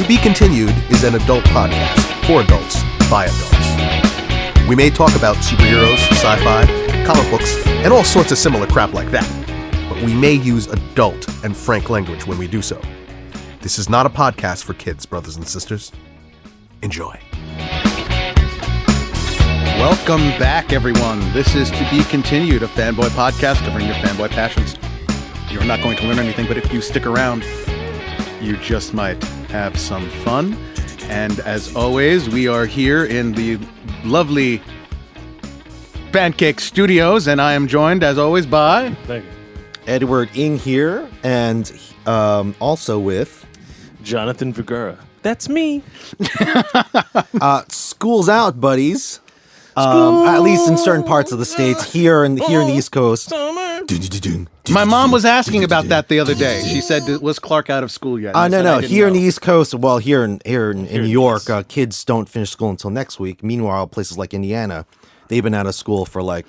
Be Continued is an adult podcast for adults by adults. We may talk about superheroes, sci-fi, comic books, and all sorts of similar crap like that, but we may use adult and frank language when we do so. This is not a podcast for kids, brothers and sisters. Enjoy. Welcome back, everyone. This is To Be Continued, a Fanboy Podcast covering your fanboy passions. You're not going to learn anything, but if you stick around, you just might have some fun. And as always, we are here in the lovely Pancake Studios, and I am joined, as always, by... Thank you. Edward Ng here, and also with... Jonathan Vergara. That's me. School's out, buddies. At least in certain parts of the states. Here in the East Coast. My mom was asking about that the other day. She said, was Clark out of school yet? No. Here in the East Coast, well, here in New York, kids don't finish school until next week. Meanwhile, places like Indiana, they've been out of school for 2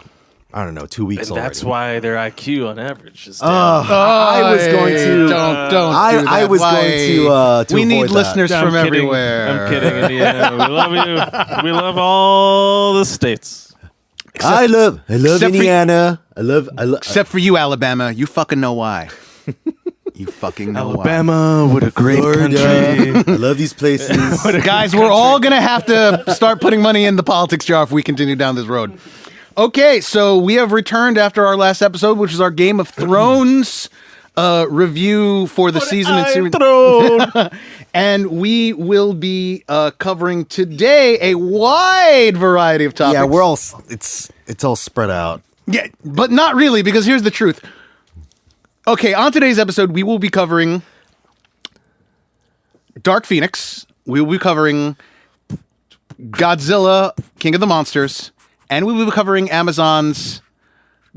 weeks already. That's why their IQ on average is down. I was going to... Don't do that. I was going to we need avoid listeners that. from I'm kidding. everywhere. I'm kidding, Indiana. We love you. We love all the states. I love Indiana. Except for you, Alabama. You fucking know why. You fucking know Alabama, what a great country. I love these places. Guys, we're all going to have to start putting money in the politics jar if we continue down this road. Okay, so we have returned after our last episode, which is our Game of Thrones review for the season and series. And we will be covering today a wide variety of topics. Yeah, it's all spread out. Yeah, but not really, because here's the truth. Okay, on today's episode, we will be covering Dark Phoenix. We will be covering Godzilla, King of the Monsters. And we will be covering Amazon's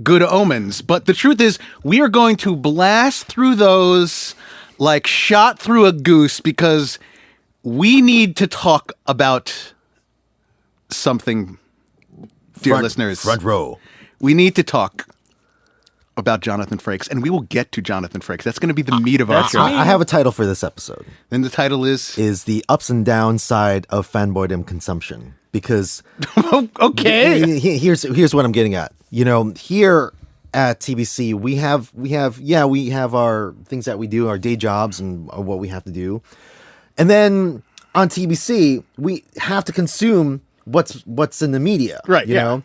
Good Omens. But the truth is, we are going to blast through those like shot through a goose because we need to talk about something, dear listeners. Front row. We need to talk about Jonathan Frakes, and we will get to Jonathan Frakes. That's going to be the meat of our show. I have a title for this episode. And the title is the ups and downs side of fanboydom consumption. Because okay, here's what I'm getting at. You know, here at TBC, we have our things that we do, our day jobs, and what we have to do, and then on TBC, we have to consume what's in the media. Right. You know,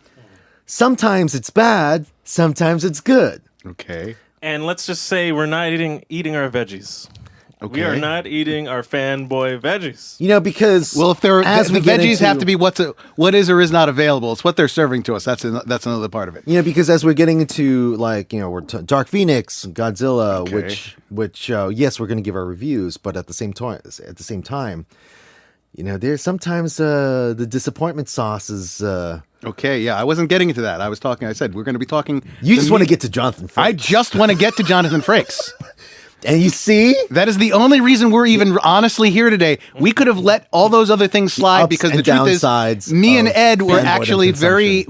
sometimes it's bad, sometimes it's good. Okay. And let's just say we're not eating our veggies. Okay. We are not eating our fanboy veggies. You know, because the veggies have to be what is or is not available. It's what they're serving to us. That's another part of it. You know, because as we're getting into Dark Phoenix, Godzilla, Okay. which yes, we're going to give our reviews, but at the same time, you know, there's sometimes the disappointment sauce is. Okay, yeah, I wasn't getting into that. I said we're going to be talking. You just want to get to Jonathan Frakes. I just want to get to Jonathan Frakes. And you see? That is the only reason we're even honestly here today. We could have let all those other things slide because the truth is me and Ed were actually very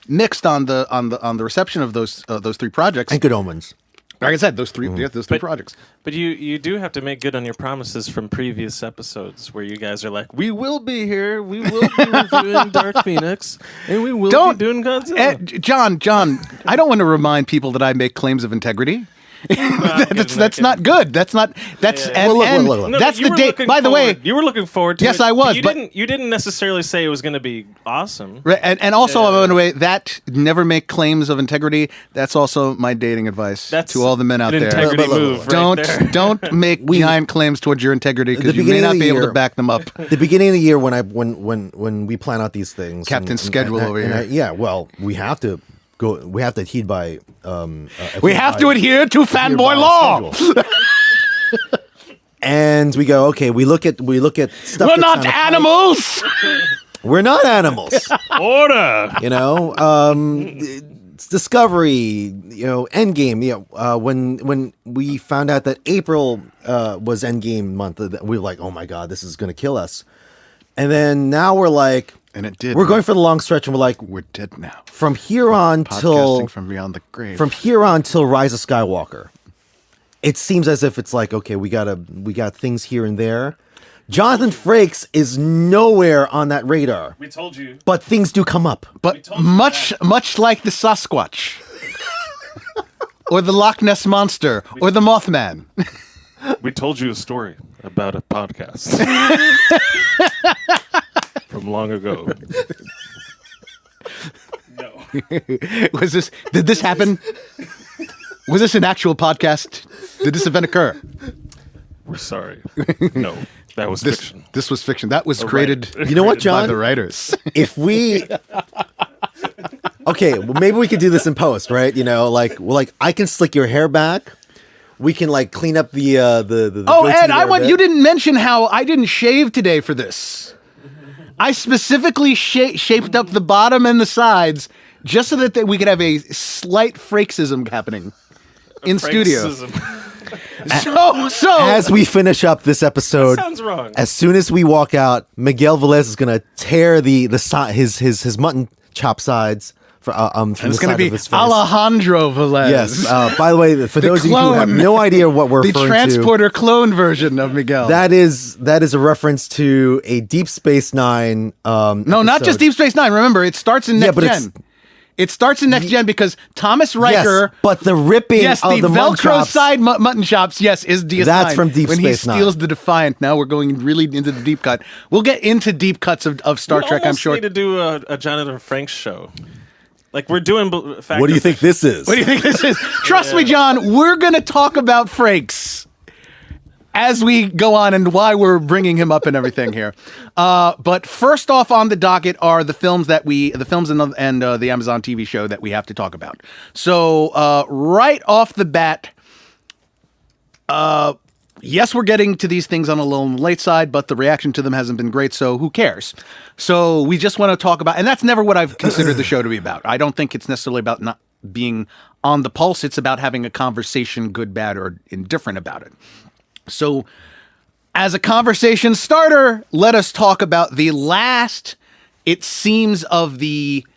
mixed on the reception of those three projects. And Good Omens. Like I said, those three projects. But you do have to make good on your promises from previous episodes where you guys are like, we will be here, we will be reviewing Dark Phoenix, and we will be doing Godzilla. John, I don't want to remind people that I make claims of integrity. That's not good. That's not. That's yeah. Look. No, that's the date. By the way, you were looking forward to it. Yes, I was. But you didn't necessarily say it was going to be awesome. Right, and also, by the way, that never make claims of integrity. That's also my dating advice to all the men out there. Integrity move. Don't make giant claims towards your integrity because you may not be able to back them up. The beginning of the year when we plan out these things, Captain's schedule over here. We have to. We have to adhere by. We have to adhere to fanboy law. And we go. Okay, we look at stuff. We're not animals. We're not animals. Order. You know, Discovery. You know, Endgame. When we found out that April was Endgame month, we were like, oh my god, this is gonna kill us. And then now we're like. And it did. We're going for the long stretch, and we're like, we're dead now. From here on till from beyond the grave. From here on till Rise of Skywalker. it seems as if it's like, okay, we got things here and there. Jonathan Frakes is nowhere on that radar. We told you. But things do come up. But much like the Sasquatch, or the Loch Ness Monster, or the Mothman. We told you a story about a podcast from long ago. No. Did this happen? Was this an actual podcast? Did this event occur? We're sorry. No, that was fiction. This was fiction. That was created. You know what, John? By the writers. If we, okay, well, maybe we could do this in post, right? You know, like I can slick your hair back. We can like clean up the Oh, Ed, you didn't mention how I didn't shave today for this. I specifically shaped up the bottom and the sides just so that we could have a slight Frakesism happening in studio. So as we finish up this episode, sounds wrong. As soon as we walk out, Miguel Velez is gonna tear his mutton chop sides from the it's side going to be of his face. Alejandro Velez. Yes. By the way, for those of you who have no idea what we're the referring transporter clone version of Miguel. that is a reference to a Deep Space Nine. No, not just Deep Space Nine. Remember, it starts in Next Gen. It starts in Next Gen because Thomas Riker. Yes, but the ripping of the Velcro side mutton chops, is DS9. That's from Deep Space Nine. When he steals the Defiant. Now we're going really into the deep cut. We'll get into deep cuts of Star Trek, I'm sure. We need to do a Jonathan Frakes show. Like we're doing. What do you think this is? What do you think this is? Trust me, John, we're going to talk about Frakes as we go on and why we're bringing him up and everything here. But first off on the docket are the films and the Amazon TV show that we have to talk about. So right off the bat, yes, we're getting to these things on a little late side, but the reaction to them hasn't been great, so who cares? So we just want to talk about, and that's never what I've considered the show to be about. I don't think it's necessarily about not being on the pulse. It's about having a conversation, good, bad, or indifferent about it. So as a conversation starter, let us talk about the last, it seems, of the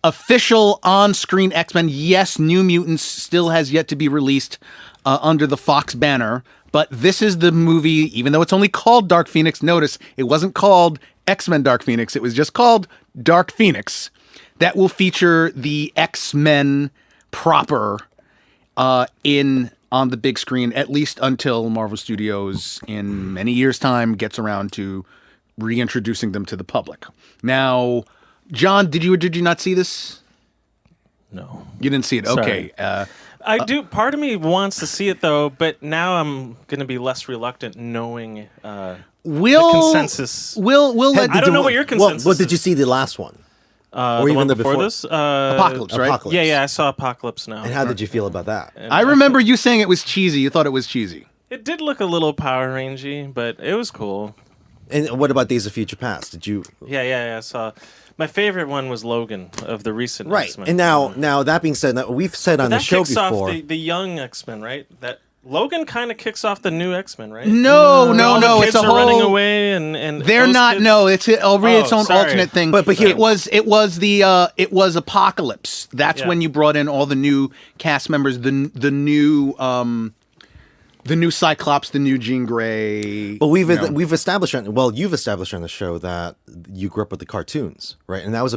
official on-screen X-Men. Yes, New Mutants still has yet to be released under the Fox banner, but this is the movie, even though it's only called Dark Phoenix, notice it wasn't called X-Men Dark Phoenix, it was just called Dark Phoenix, that will feature the X-Men proper on the big screen, at least until Marvel Studios in many years' time gets around to reintroducing them to the public. Now, John, did you not see this? No. You didn't see it? Sorry. Okay. I do. Part of me wants to see it though, but now I'm going to be less reluctant, knowing the consensus. I don't know what your consensus. What did you see the last one? Or even before this? Apocalypse, right? Apocalypse. Yeah, I saw Apocalypse now. And how did you feel about that? I remember you saying it was cheesy. You thought it was cheesy. It did look a little Power Rangey, but it was cool. And what about Days of Future Past? Did you? Yeah. I saw. My favorite one was Logan of the recent right. X-Men. And now that being said, we've said on the show before, off the young X-Men, right? That Logan kind of kicks off the new X-Men, right? No. Kids It's a are whole running away, and they're not. kids... No, it's its own sorry. alternate thing. But here it was Apocalypse. That's when you brought in all the new cast members, the new Cyclops, the new Jean Grey. But you've established you've established on the show that you grew up with the cartoons, right? And that's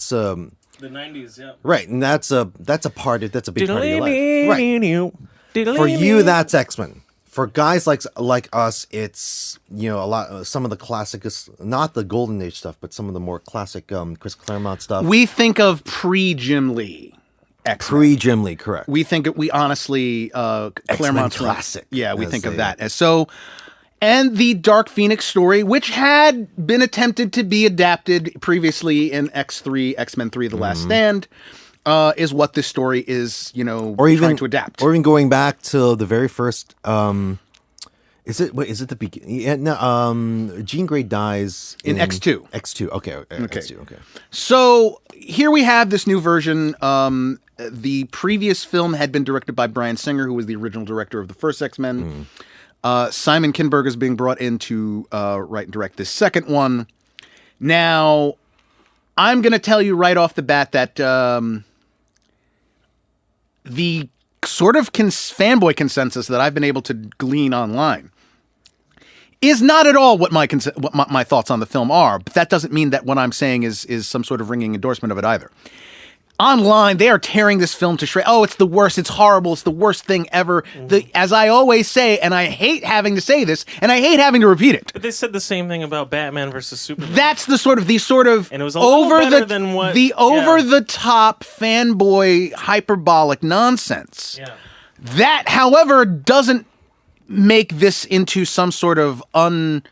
the 90s, yeah. Right, and that's a big part of your life. Right. For you, that's X-Men. For guys like us, it's some of the classics, not the Golden Age stuff, but some of the more classic Chris Claremont stuff. We think of pre-Jim Lee. X-Men. Pre-Jim Lee, correct. We think we honestly Claremont's classic. Yeah, we think of that as so. And the Dark Phoenix story, which had been attempted to be adapted previously in X-Men 3: The Last Stand, is what this story is, trying to adapt. Or even going back to the very first. Is it the beginning? Yeah, no, Jean Grey dies in X2. X2. Okay. X2. Okay. So here we have this new version. The previous film had been directed by Bryan Singer, who was the original director of the first X-Men. Simon Kinberg is being brought in to write and direct this second one. Now, I'm going to tell you right off the bat that the sort of fanboy consensus that I've been able to glean online is not at all what my thoughts on the film are. But that doesn't mean that what I'm saying is some sort of ringing endorsement of it either. Online, they are tearing this film to shreds. Oh, it's the worst. It's horrible. It's the worst thing ever. As I always say, and I hate having to say this, and I hate having to repeat it. But they said the same thing about Batman versus Superman. That's the sort of and it was a little better than what over the top fanboy hyperbolic nonsense. Yeah. That, however, doesn't make this into some sort of unloved,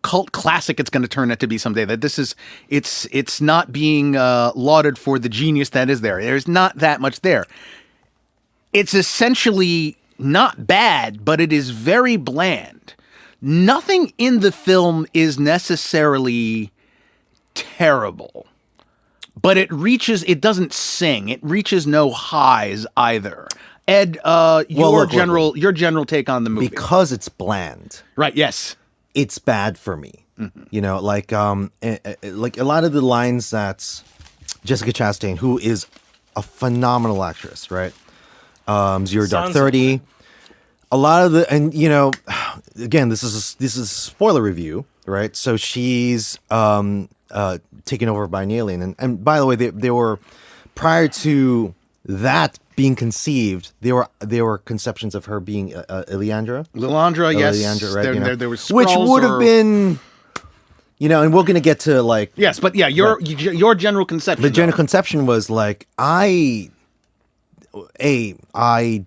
cult classic it's going to turn out to be someday. That this is, it's not being lauded for the genius that is there. There's not that much there. It's essentially not bad, but it is very bland. Nothing in the film is necessarily terrible, but it doesn't sing. It reaches no highs either. Ed, your general take on the movie. Because it's bland. Right, yes. It's bad for me. Mm-hmm. Like a lot of the lines that Jessica Chastain, who is a phenomenal actress, right? Zero Dark 30. A lot of again, this is a spoiler review, right? So she's taken over by an alien. And by the way, they were, prior to that being conceived, there were conceptions of her being Lilandra, yes. Lilandra, right? There was which would have been, and we're gonna get to like yes, but yeah, your general conception. The general conception was like I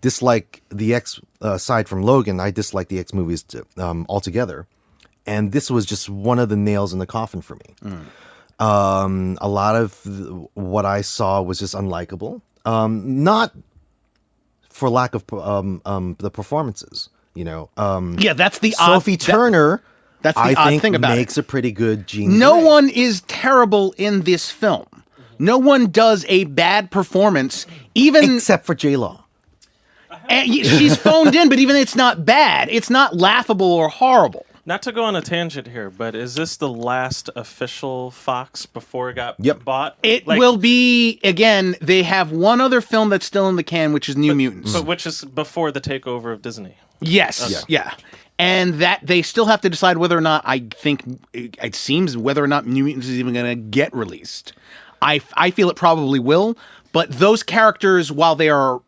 dislike the X aside from Logan. I dislike the X movies altogether, and this was just one of the nails in the coffin for me. A lot of what I saw was just unlikable. Not for lack of the performances, that's the Sophie Turner. That's the odd thing about makes a pretty good Jean No Grey. one is terrible in this film. No one does a bad performance, even except for J-Law. She's phoned in, but even it's not bad. It's not laughable or horrible. Not to go on a tangent here, but is this the last official Fox before it got bought? It will be, again, they have one other film that's still in the can, which is New Mutants. But which is before the takeover of Disney. Yes. Okay. Yeah. And that they still have to decide whether or not, I think, it seems whether or not New Mutants is even going to get released. I feel it probably will, but those characters, while they are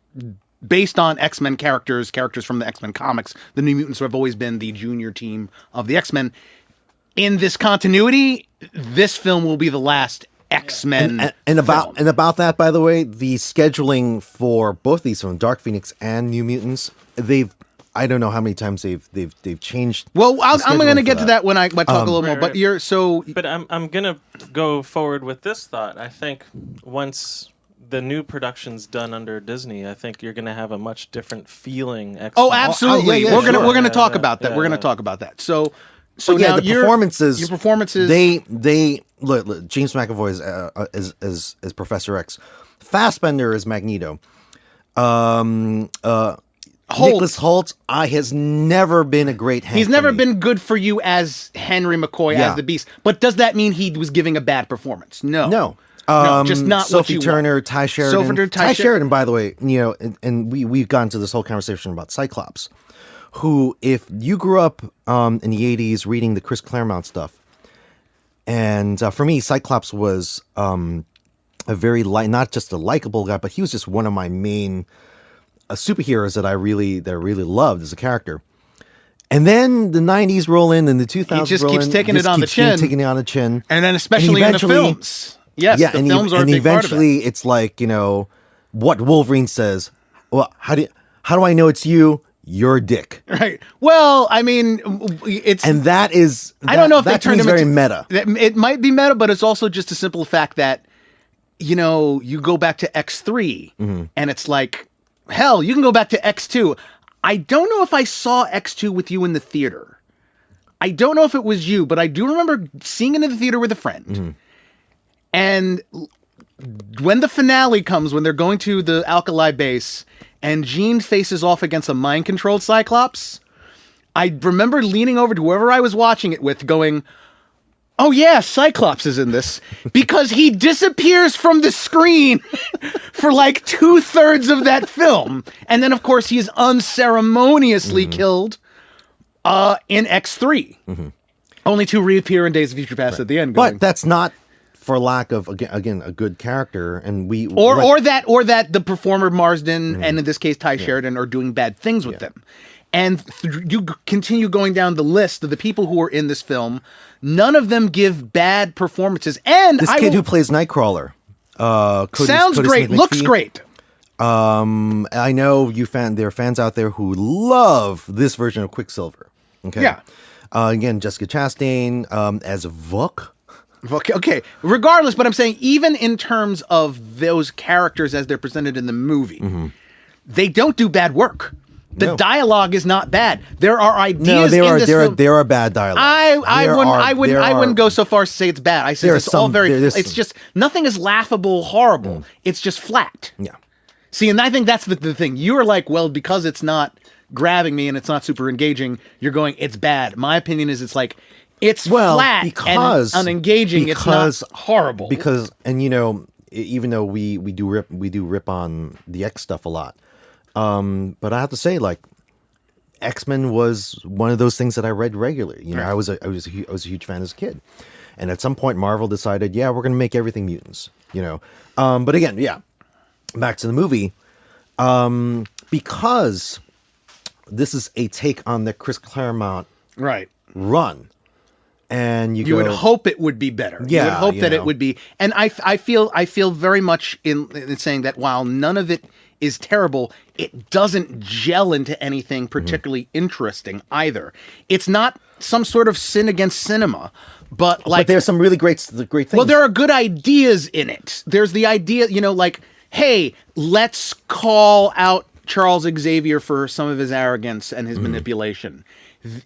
based on X-Men characters from the X-Men comics, the New Mutants have always been the junior team of the X-Men. In this continuity, this film will be the last X-Men and about that, by the way, the scheduling for both these films, Dark Phoenix and New Mutants, I don't know how many times they've changed. Well, I'm going to get to that when I talk a little more. But But I'm going to go forward with this thought. I think once the new production's done under Disney, I think you're going to have a much different feeling. Oh, absolutely. We're going to talk about that. We're going to talk about that. So now your performances. They look. James McAvoy is Professor X. Fassbender is Magneto. Nicholas Hoult has never been a great Hank. He's never been good for you as Henry McCoy as the Beast. But does that mean he was giving a bad performance? No. No, just not Sophie what you Turner, want. Ty Sheridan. Ty Sheridan, by the way, and we've gotten to this whole conversation about Cyclops, who, if you grew up in the 80s reading the Chris Claremont stuff, and for me, Cyclops was a very not just a likable guy, but he was just one of my main superheroes that I really loved as a character. And then the 90s roll in and the 2000s he just roll keeps in. taking it on the chin. And then especially in the films. Yes, the films are a big part of it. And eventually it's like, what Wolverine says, well, how do I know it's you? You're a dick. Right. Well, I mean, it's... And that is... I don't know if they turned him very into... meta. It might be meta, but it's also just a simple fact that, you go back to X3, and it's like, hell, you can go back to X2. I don't know if I saw X2 with you in the theater. I don't know if it was you, but I do remember seeing it in the theater with a friend. And when the finale comes, when they're going to the Alkali base, and Jean faces off against a mind-controlled Cyclops, I remember leaning over to whoever I was watching it with, going, Oh yeah, Cyclops is in this because he disappears from the screen for like 2/3 of that film, and then of course he is unceremoniously killed in X3, only to reappear in Days of Future Past at the end. But that's not for lack of again a good character, and or that the performer Marsden and in this case Ty Sheridan are doing bad things with them. And you continue going down the list of the people who are in this film. None of them give bad performances. And this kid who plays Nightcrawler, sounds great, looks great. I know there are fans out there who love this version of Quicksilver. Okay, yeah. Again, Jessica Chastain as Vuk. Okay. Regardless, but I'm saying even in terms of those characters as they're presented in the movie, they don't do bad work. The dialogue is not bad. There are ideas. There are bad dialogue. I wouldn't go so far as to say it's bad. I say it's all very. It's just nothing is laughable, horrible. It's just flat. Yeah. See, and I think that's the thing. You are like, well, because it's not grabbing me and it's not super engaging, you're going, it's bad. My opinion is it's like, it's flat and unengaging. It's not horrible. Because, and even though we do rip on the X stuff a lot. But I have to say, like, X-Men was one of those things that I read regularly. I was a huge fan as a kid, and at some point, Marvel decided, we're going to make everything mutants. But again, back to the movie, because this is a take on the Chris Claremont run, and you would hope it would be better. Yeah, you would hope that it would be, and I feel very much in saying that while none of it is terrible, it doesn't gel into anything particularly interesting either. It's not some sort of sin against cinema, but there's some really great things. Well, there are good ideas in it. There's the idea, like, hey, let's call out Charles Xavier for some of his arrogance and his manipulation.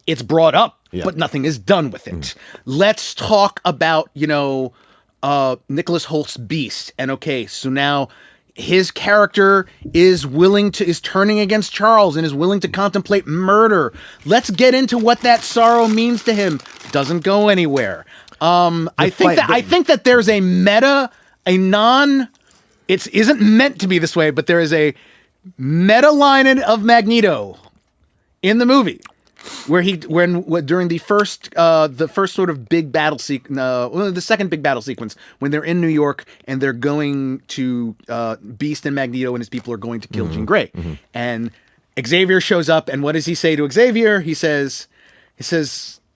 It's brought up, but nothing is done with it. Let's talk about, Nicholas Holt's Beast, and okay, so now his character is turning against Charles and is willing to contemplate murder. Let's get into what that sorrow means to him. Doesn't go anywhere. I think that there's a it isn't meant to be this way, but there is a meta line of Magneto in the movie where during the first sort of big battle the second big battle sequence, when they're in New York and they're going to Beast and Magneto and his people are going to kill Jean Grey, and Xavier shows up, and what does he say to Xavier? He says,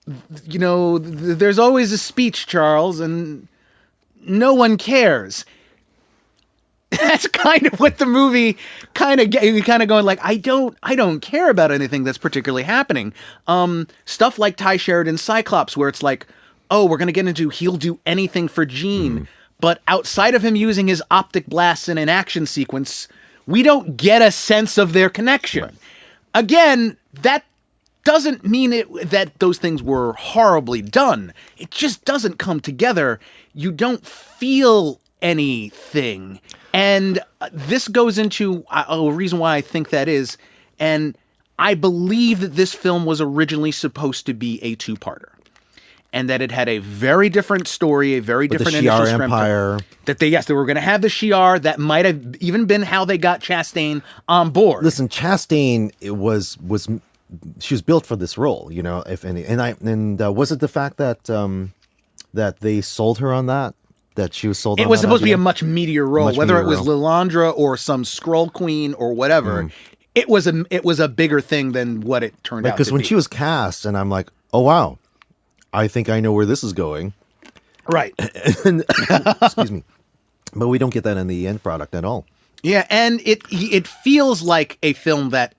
there's always a speech, Charles, and no one cares. That's kind of what the movie kind of going like, I don't care about anything that's particularly happening. Stuff like Ty Sheridan's Cyclops, where it's like, oh, we're going to get into he'll do anything for Jean. But outside of him using his optic blasts in an action sequence, we don't get a sense of their connection. Right. Again, that doesn't mean that those things were horribly done. It just doesn't come together. You don't feel anything. And this goes into a reason why I think that is, and I believe that this film was originally supposed to be a two-parter, and that it had a very different story, a very different initial script. Empire. That they were going to have the Shi'ar. That might have even been how they got Chastain on board. Listen, Chastain she was built for this role, if any. And was it the fact that that they sold her on that? That she was sold. It was supposed to be a much meatier role, whether it was Lilandra or some Skrull Queen or whatever. It was a bigger thing than what it turned out. Because when she was cast, and I'm like, oh wow, I think I know where this is going. Right. Excuse me, but we don't get that in the end product at all. Yeah, and it feels like a film that,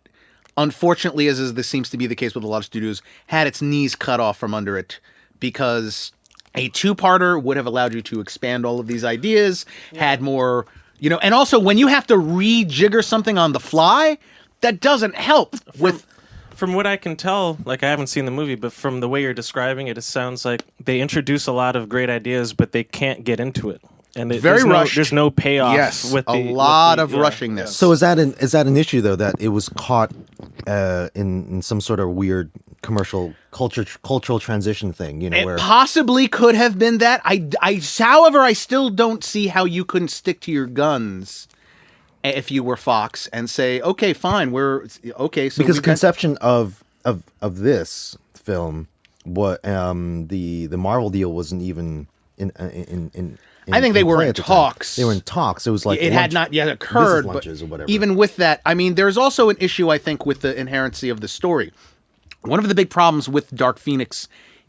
unfortunately, as this seems to be the case with a lot of studios, had its knees cut off from under it because a two-parter would have allowed you to expand all of these ideas, had more, and also when you have to rejigger something on the fly, that doesn't help with. From what I can tell, like I haven't seen the movie, but from the way you're describing it, it sounds like they introduce a lot of great ideas, but they can't get into it. And very rushed. There's no payoff. Yes, with a lot of rushingness. So is that an issue though, that it was caught in some sort of weird commercial cultural transition thing, you know, It where possibly could have been that. However, I still don't see how you couldn't stick to your guns if you were Fox and say, okay, fine, we're okay. So because the conception of this film, what the Marvel deal wasn't even in I think they were play in at the time. talks. They were in talks. It was like it had not yet occurred, business but lunches or whatever. even with that, I mean, there's also an issue, I think, with the inherency of the story. One of the big problems with Dark Phoenix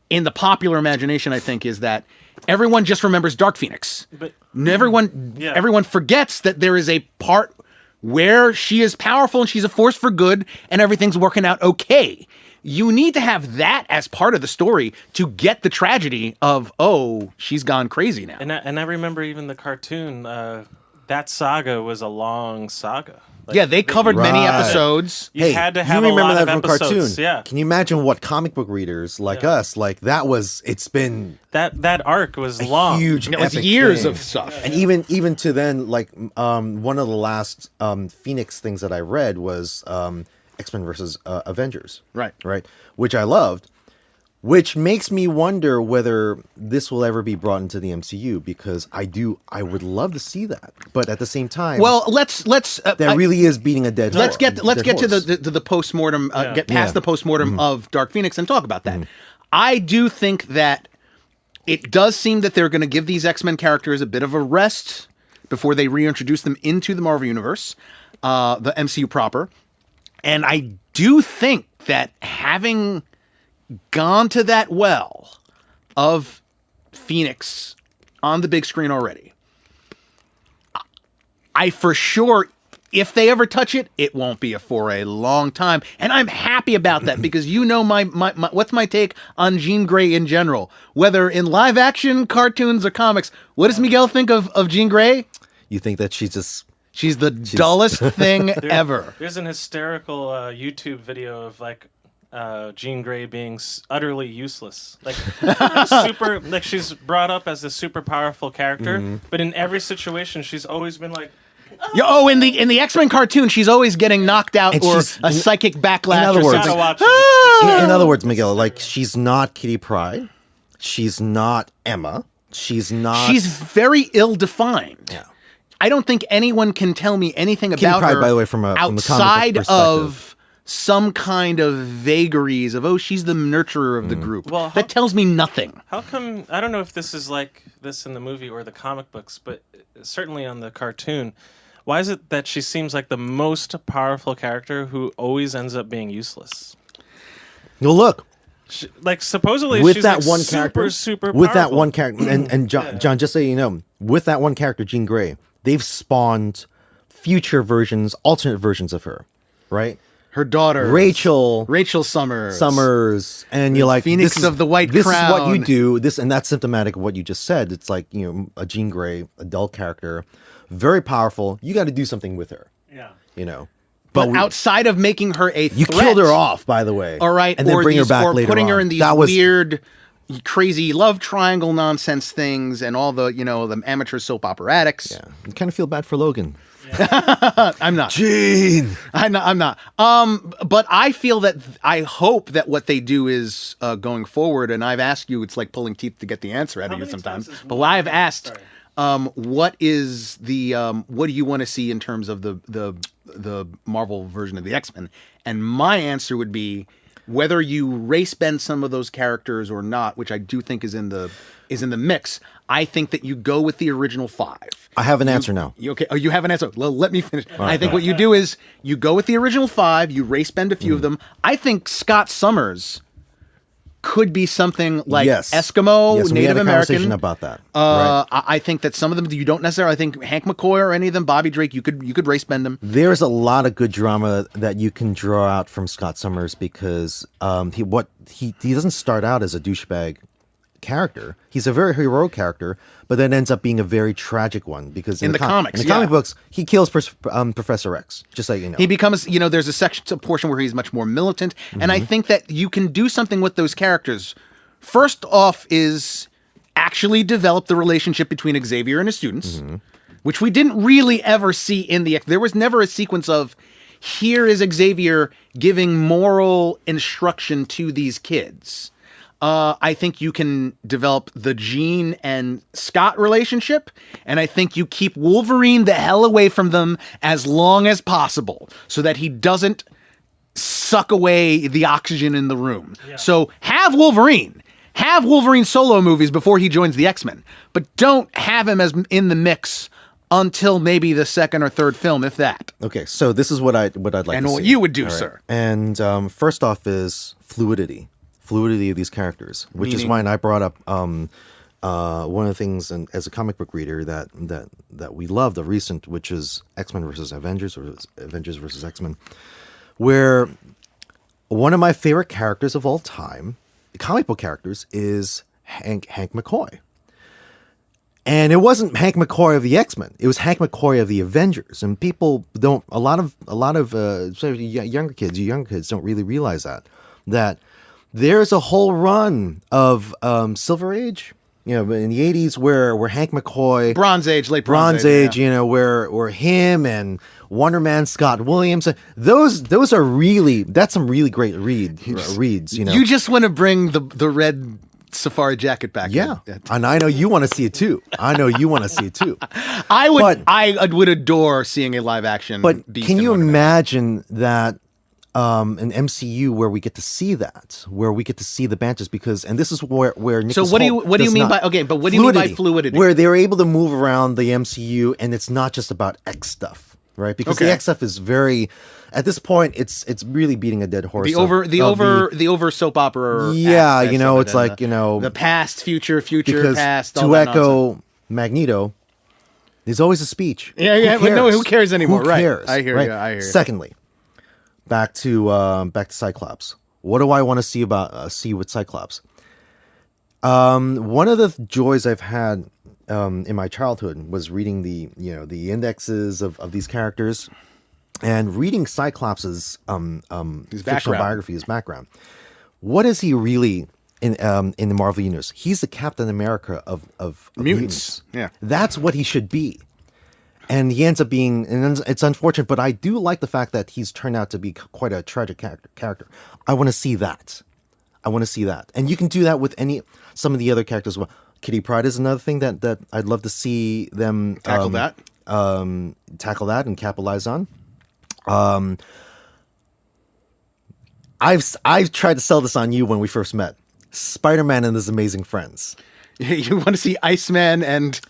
in the popular imagination, I think, is that everyone just remembers Dark Phoenix. But everyone forgets that there is a part where she is powerful and she's a force for good and everything's working out okay. You need to have that as part of the story to get the tragedy of, oh, she's gone crazy now. And I remember even the cartoon, that saga was a long saga. Like, yeah, they covered many Right. episodes. You had to have you remember a lot that of from episodes. cartoon? Yeah. Can you imagine what comic book readers like us, like that was? It's been That arc was long. huge. It was epic years thing. of stuff. And even to then, like one of the last Phoenix things that I read was X-Men versus Avengers. Right. Which I loved. Which makes me wonder whether this will ever be brought into the MCU, because I would love to see that, but at the same time, Well, let's that really is beating a dead horse. let's get to horse. the postmortem. Get past Yeah. the postmortem of Dark Phoenix and talk about that. I do think that it does seem that they're going to give these X-Men characters a bit of a rest before they reintroduce them into the Marvel Universe, the MCU proper. And I do think that having gone to that well of Phoenix on the big screen already, I for sure, if they ever touch it, it won't be for a long time. And I'm happy about that because you know my what's my take on Jean Grey in general, whether in live action, cartoons, or comics. What does Miguel think of Jean Grey? You think that she's the dullest thing ever. There's an hysterical YouTube video of like Jean Grey being utterly useless, like super, like she's brought up as a super powerful character, but in every situation she's always been like, In the X-Men cartoon, she's always getting knocked out And or she's- a psychic backlash. in other or words- something. gotta watch it. in other words, Miguel, like she's not Kitty Pryde, she's not Emma, she's not. She's very ill-defined. Yeah. I don't think anyone can tell me anything Kitty about Pryde, her by the way, from the comic book outside perspective. of some kind of vagaries of, oh, she's the nurturer of the group. Well, that tells me nothing. How come, I don't know if this is like this in the movie or the comic books, but certainly on the cartoon, why is it that she seems like the most powerful character who always ends up being useless? No, look. Like supposedly With she's that like one character, super with that powerful. one character, and John, just so you know, with that one character, Jean Grey, they've spawned future versions, alternate versions of her, right? Her daughter, Rachel Summers, and you're like, Phoenix this of the White This is what you Crown. do. And that's symptomatic of what you just said. It's like, you know, a Jean Grey, adult character, very powerful. You got to do something with her, Yeah. you know. But outside of making her a You threat, killed her off, by the way. all right, and then or bring her back or later putting her on. in these That was- weird, crazy love triangle nonsense things and all the the amateur soap operatics. Yeah, you kind of feel bad for Logan. I'm not. Gene. I'm not. But I feel that I hope that what they do is going forward. And I've asked you, it's like pulling teeth to get the answer out of you many sometimes. times has But one- I've asked, Sorry. what is the what do you want to see in terms of the Marvel version of the X-Men? And my answer would be whether you race bend some of those characters or not, which I do think is in the mix. I think that you go with the original 5. I have an answer now. You okay? Oh, you have an answer. Well, let me finish. I think what you do is you go with the original 5. You race bend a few of them. I think Scott Summers could be something like Yes. Eskimo, Yes, we Native had a conversation American. about that. Right. I think that some of them you don't necessarily. I think Hank McCoy or any of them, Bobby Drake, you could race bend them. There's a lot of good drama that you can draw out from Scott Summers because he doesn't start out as a douchebag character. He's a very heroic character, but then ends up being a very tragic one because In the comics, in the comic yeah. books, he kills Professor X. Just so you know, He becomes, there's a portion where he's much more militant, and I think that you can do something with those characters. First off is actually develop the relationship between Xavier and his students, which we didn't really ever see in there was never a sequence of here is Xavier giving moral instruction to these kids. I think you can develop the Jean and Scott relationship, and I think you keep Wolverine the hell away from them as long as possible so that he doesn't suck away the oxygen in the room. Yeah. So have Wolverine solo movies before he joins the X-Men, but don't have him as in the mix until maybe the second or third film, if that. Okay, so this is what I'd like to see. And what you would do, sir. And first off is fluidity of these characters, which is why I brought up one of the things as a comic book reader that we loved of recent, which is X-Men versus Avengers, or Avengers versus X-Men, where one of my favorite characters of all time, comic book characters, is Hank McCoy. And it wasn't Hank McCoy of the X-Men; it was Hank McCoy of the Avengers. And people don't. A lot of younger kids don't really realize that there's a whole run of Silver Age, in the 80s where Hank McCoy, late Bronze Age, yeah. Where him and Wonder Man Scott Williams, those are really, that's some really great reads. You just want to bring the red safari jacket back. Yeah. And I know you want to see it too. I would adore seeing a live action. But Beast can you Wonder Man. imagine that an MCU where we get to see the banters, and this is where Nicholas So what do you mean by fluidity? Where they're able to move around the MCU and it's not just about X stuff, right? Because the X stuff is very, at this point, it's really beating a dead horse. The over soap opera. Yeah, it's like the past, future, because past. To echo Magneto, there's always a speech. Yeah. But no, who cares anymore? Who cares? Right. I hear you. Secondly, back to Cyclops. What do I want to see with Cyclops? One of the joys I've had in my childhood was reading the indexes of these characters and reading Cyclops's fictional biography, his background. What is he really in the Marvel Universe? He's the Captain America of mutants. Yeah, that's what he should be. And he ends up being, and it's unfortunate, but I do like the fact that he's turned out to be quite a tragic character. I want to see that. And you can do that with some of the other characters as well. Kitty Pryde is another thing that I'd love to see them tackle that and capitalize on. I've tried to sell this on you when we first met. Spider-Man and His Amazing Friends. You want to see Iceman and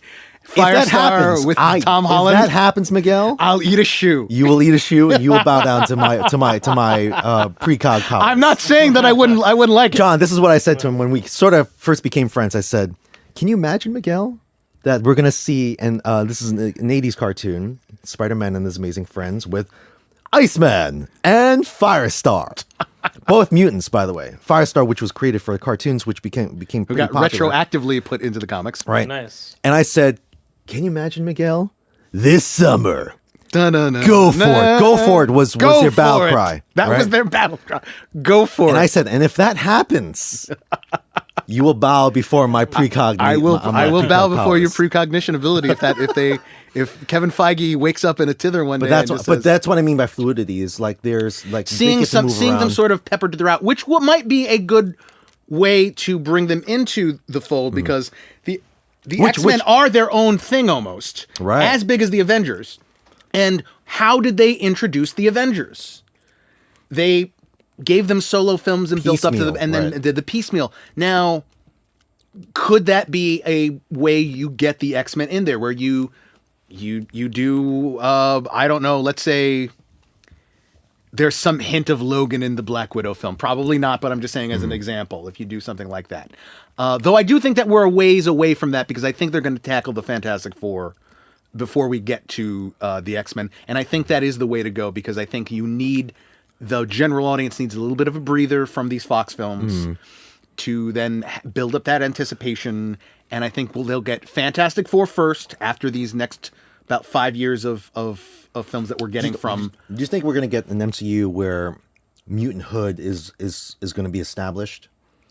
Firestar with Tom Holland? If that happens, Miguel, I'll eat a shoe. You will eat a shoe, and you will bow down to my precog powers. I'm not saying that I wouldn't like it. John, this is what I said to him when we sort of first became friends. I said, "Can you imagine, Miguel, that we're gonna see?" And this is an '80s cartoon, Spider-Man and His Amazing Friends, with Iceman and Firestar. Both mutants, by the way. Firestar, which was created for the cartoons, which became pretty popular. Retroactively put into the comics. Right. Nice. And I said, can you imagine, Miguel? This summer. Go for it was their battle cry. That was their battle cry. Go for it. And I said, and if that happens, you will bow before my precognition. I will bow before your precognition ability if Kevin Feige wakes up in a tither one day. But that's what I mean by fluidity, is like there's like seeing them sort of peppered throughout, which might be a good way to bring them into the fold, because the X-Men are their own thing almost, right? As big as the Avengers. And how did they introduce the Avengers? They gave them solo films and built up to them, and then did the piecemeal. Now, could that be a way you get the X-Men in there, where you do I don't know, let's say there's some hint of Logan in the Black Widow film. Probably not, but I'm just saying as an example, if you do something like that. Though I do think that we're a ways away from that, because I think they're going to tackle the Fantastic Four before we get to the X-Men. And I think that is the way to go, because I think the general audience needs a little bit of a breather from these Fox films to then build up that anticipation. And I think they'll get Fantastic Four first, after these next about 5 years of films that we're getting from. Do you think we're going to get an MCU where mutanthood is going to be established,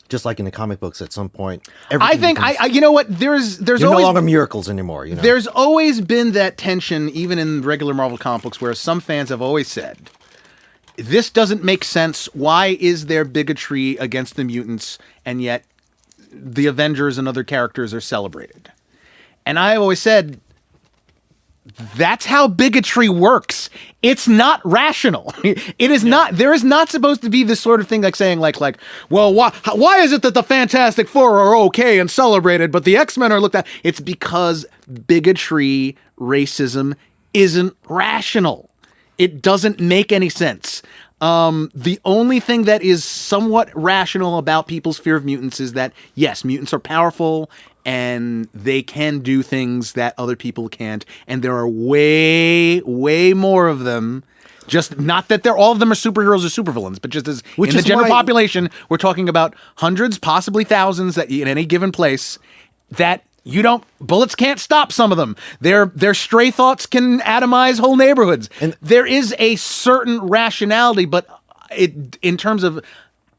just like in the comic books at some point? I think you know what, there's always no longer miracles anymore. There's always been that tension, even in regular Marvel comic books, where some fans have always said this doesn't make sense. Why is there bigotry against the mutants, and yet the Avengers and other characters are celebrated? And I've always said, that's how bigotry works. It's not rational. It is not. There is not supposed to be this sort of thing like saying like, well, why is it that the Fantastic Four are okay and celebrated, but the X-Men are looked at? It's because bigotry, racism isn't rational. It doesn't make any sense. The only thing that is somewhat rational about people's fear of mutants is that, yes, mutants are powerful and they can do things that other people can't. And there are way, way more of them. Just not that all of them are superheroes or supervillains, but just as in the general population, we're talking about hundreds, possibly thousands that in any given place that bullets can't stop some of them. Their stray thoughts can atomize whole neighborhoods. And there is a certain rationality, but in terms of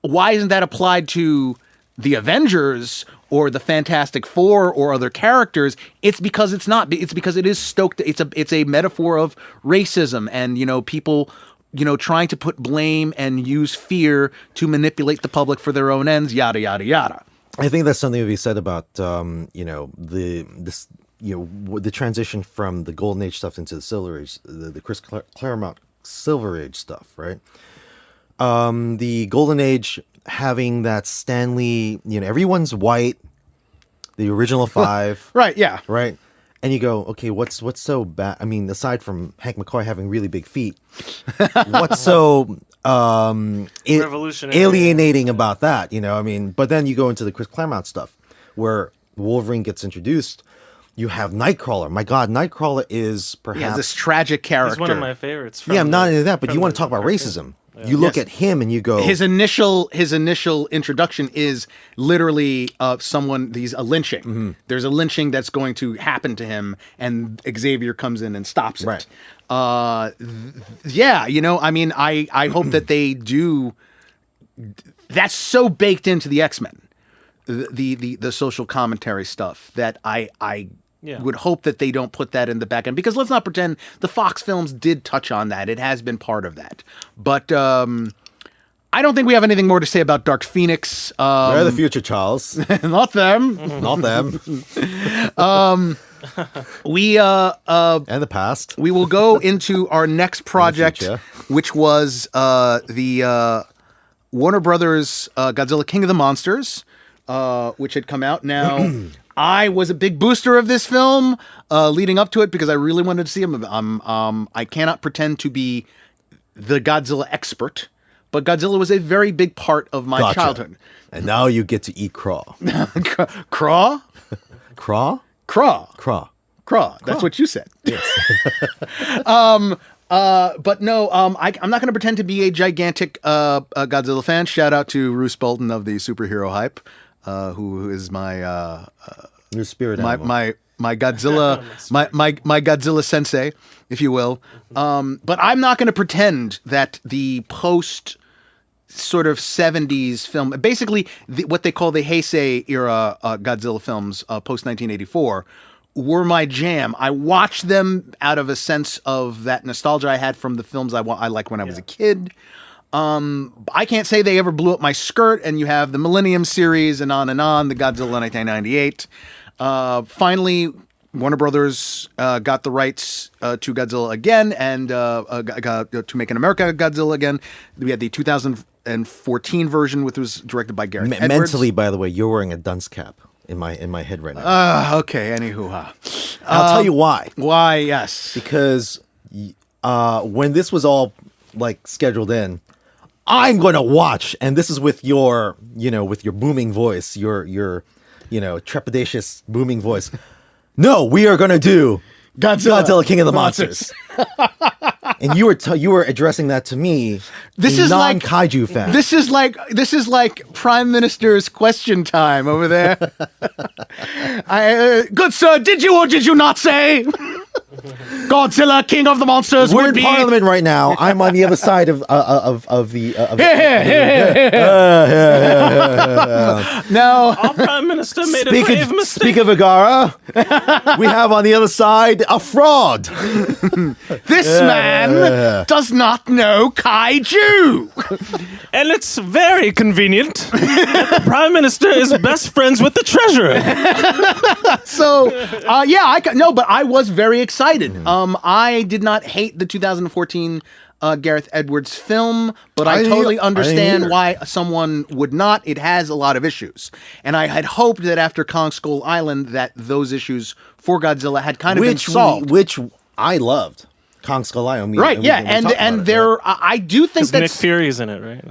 why isn't that applied to the Avengers or the Fantastic Four or other characters? It's because it's not. It's because it is stoked. It's a metaphor of racism and, people, trying to put blame and use fear to manipulate the public for their own ends, yada, yada, yada. I think that's something to be said about the transition from the Golden Age stuff into the Silver Age, the Chris Claremont Silver Age stuff, right? The Golden Age having that Stanley, everyone's white, the original five, right? Yeah, right. And you go, okay, what's so bad? I mean, aside from Hank McCoy having really big feet, what's so revolutionary, alienating about that? But then you go into the Chris Claremont stuff where Wolverine gets introduced. You have Nightcrawler. My God, Nightcrawler is perhaps this tragic character. He's one of my favorites. I'm not into that, but you want to talk about racism. Yeah. You look at him and you go. His initial introduction is literally a lynching. Mm-hmm. There's a lynching that's going to happen to him, and Xavier comes in and stops it. Right. I hope that they do. That's so baked into the X-Men, the social commentary stuff that I would hope that they don't put that in the back end, because let's not pretend the Fox films did touch on that. It has been part of that. But I don't think we have anything more to say about Dark Phoenix. They're the future, Charles. Not them. Not them. We and the past. We will go into our next project, which was the Warner Brothers Godzilla King of the Monsters, which had come out now. I was a big booster of this film leading up to it because I really wanted to see him. I cannot pretend to be the Godzilla expert, but Godzilla was a very big part of my childhood. And now you get to eat craw. Craw? Craw? Craw. Craw. Craw. That's what you said. Yes. But no, I'm not going to pretend to be a gigantic Godzilla fan. Shout out to Roose Bolton of the Superhero Hype. Who is my your spirit my Godzilla my Godzilla sensei, if you will. But I'm not going to pretend that the post sort of 70s film, basically what they call the Heisei era Godzilla films post 1984, were my jam. I watched them out of a sense of that nostalgia I had from the films I liked when I was a kid. I can't say they ever blew up my skirt, and you have the Millennium series and on, the Godzilla 1998. Finally, Warner Brothers got the rights to Godzilla again, and to make an America Godzilla again. We had the 2014 version, which was directed by Gareth Edwards. Mentally, by the way, you're wearing a dunce cap in my head right now. Okay, anywho. I'll tell you why. Why, yes. Because when this was all scheduled in, I'm going to watch, and this is with your booming voice, your trepidatious booming voice. No, we are going to do Godzilla King of the Monsters. And you were addressing that to me. This is non-kaiju fan. This is like Prime Minister's question time over there. Good sir, did you or did you not say? Godzilla, king of the monsters, We're would in be... Parliament right now. I'm on the other side of the. No. Our prime minister made a grave mistake. Speaker Vergara, we have on the other side a fraud. This man does not know kaiju. And it's very convenient that the prime minister is best friends with the treasurer. So, but I was very excited. I did not hate the 2014 Gareth Edwards film, but I totally understand why someone would not. It has a lot of issues. And I had hoped that after Kong Skull Island that those issues for Godzilla had kind of been solved. Which I loved. Kong Skull Island. Right, yeah, and there, I do think that Nick Fury's in it, right?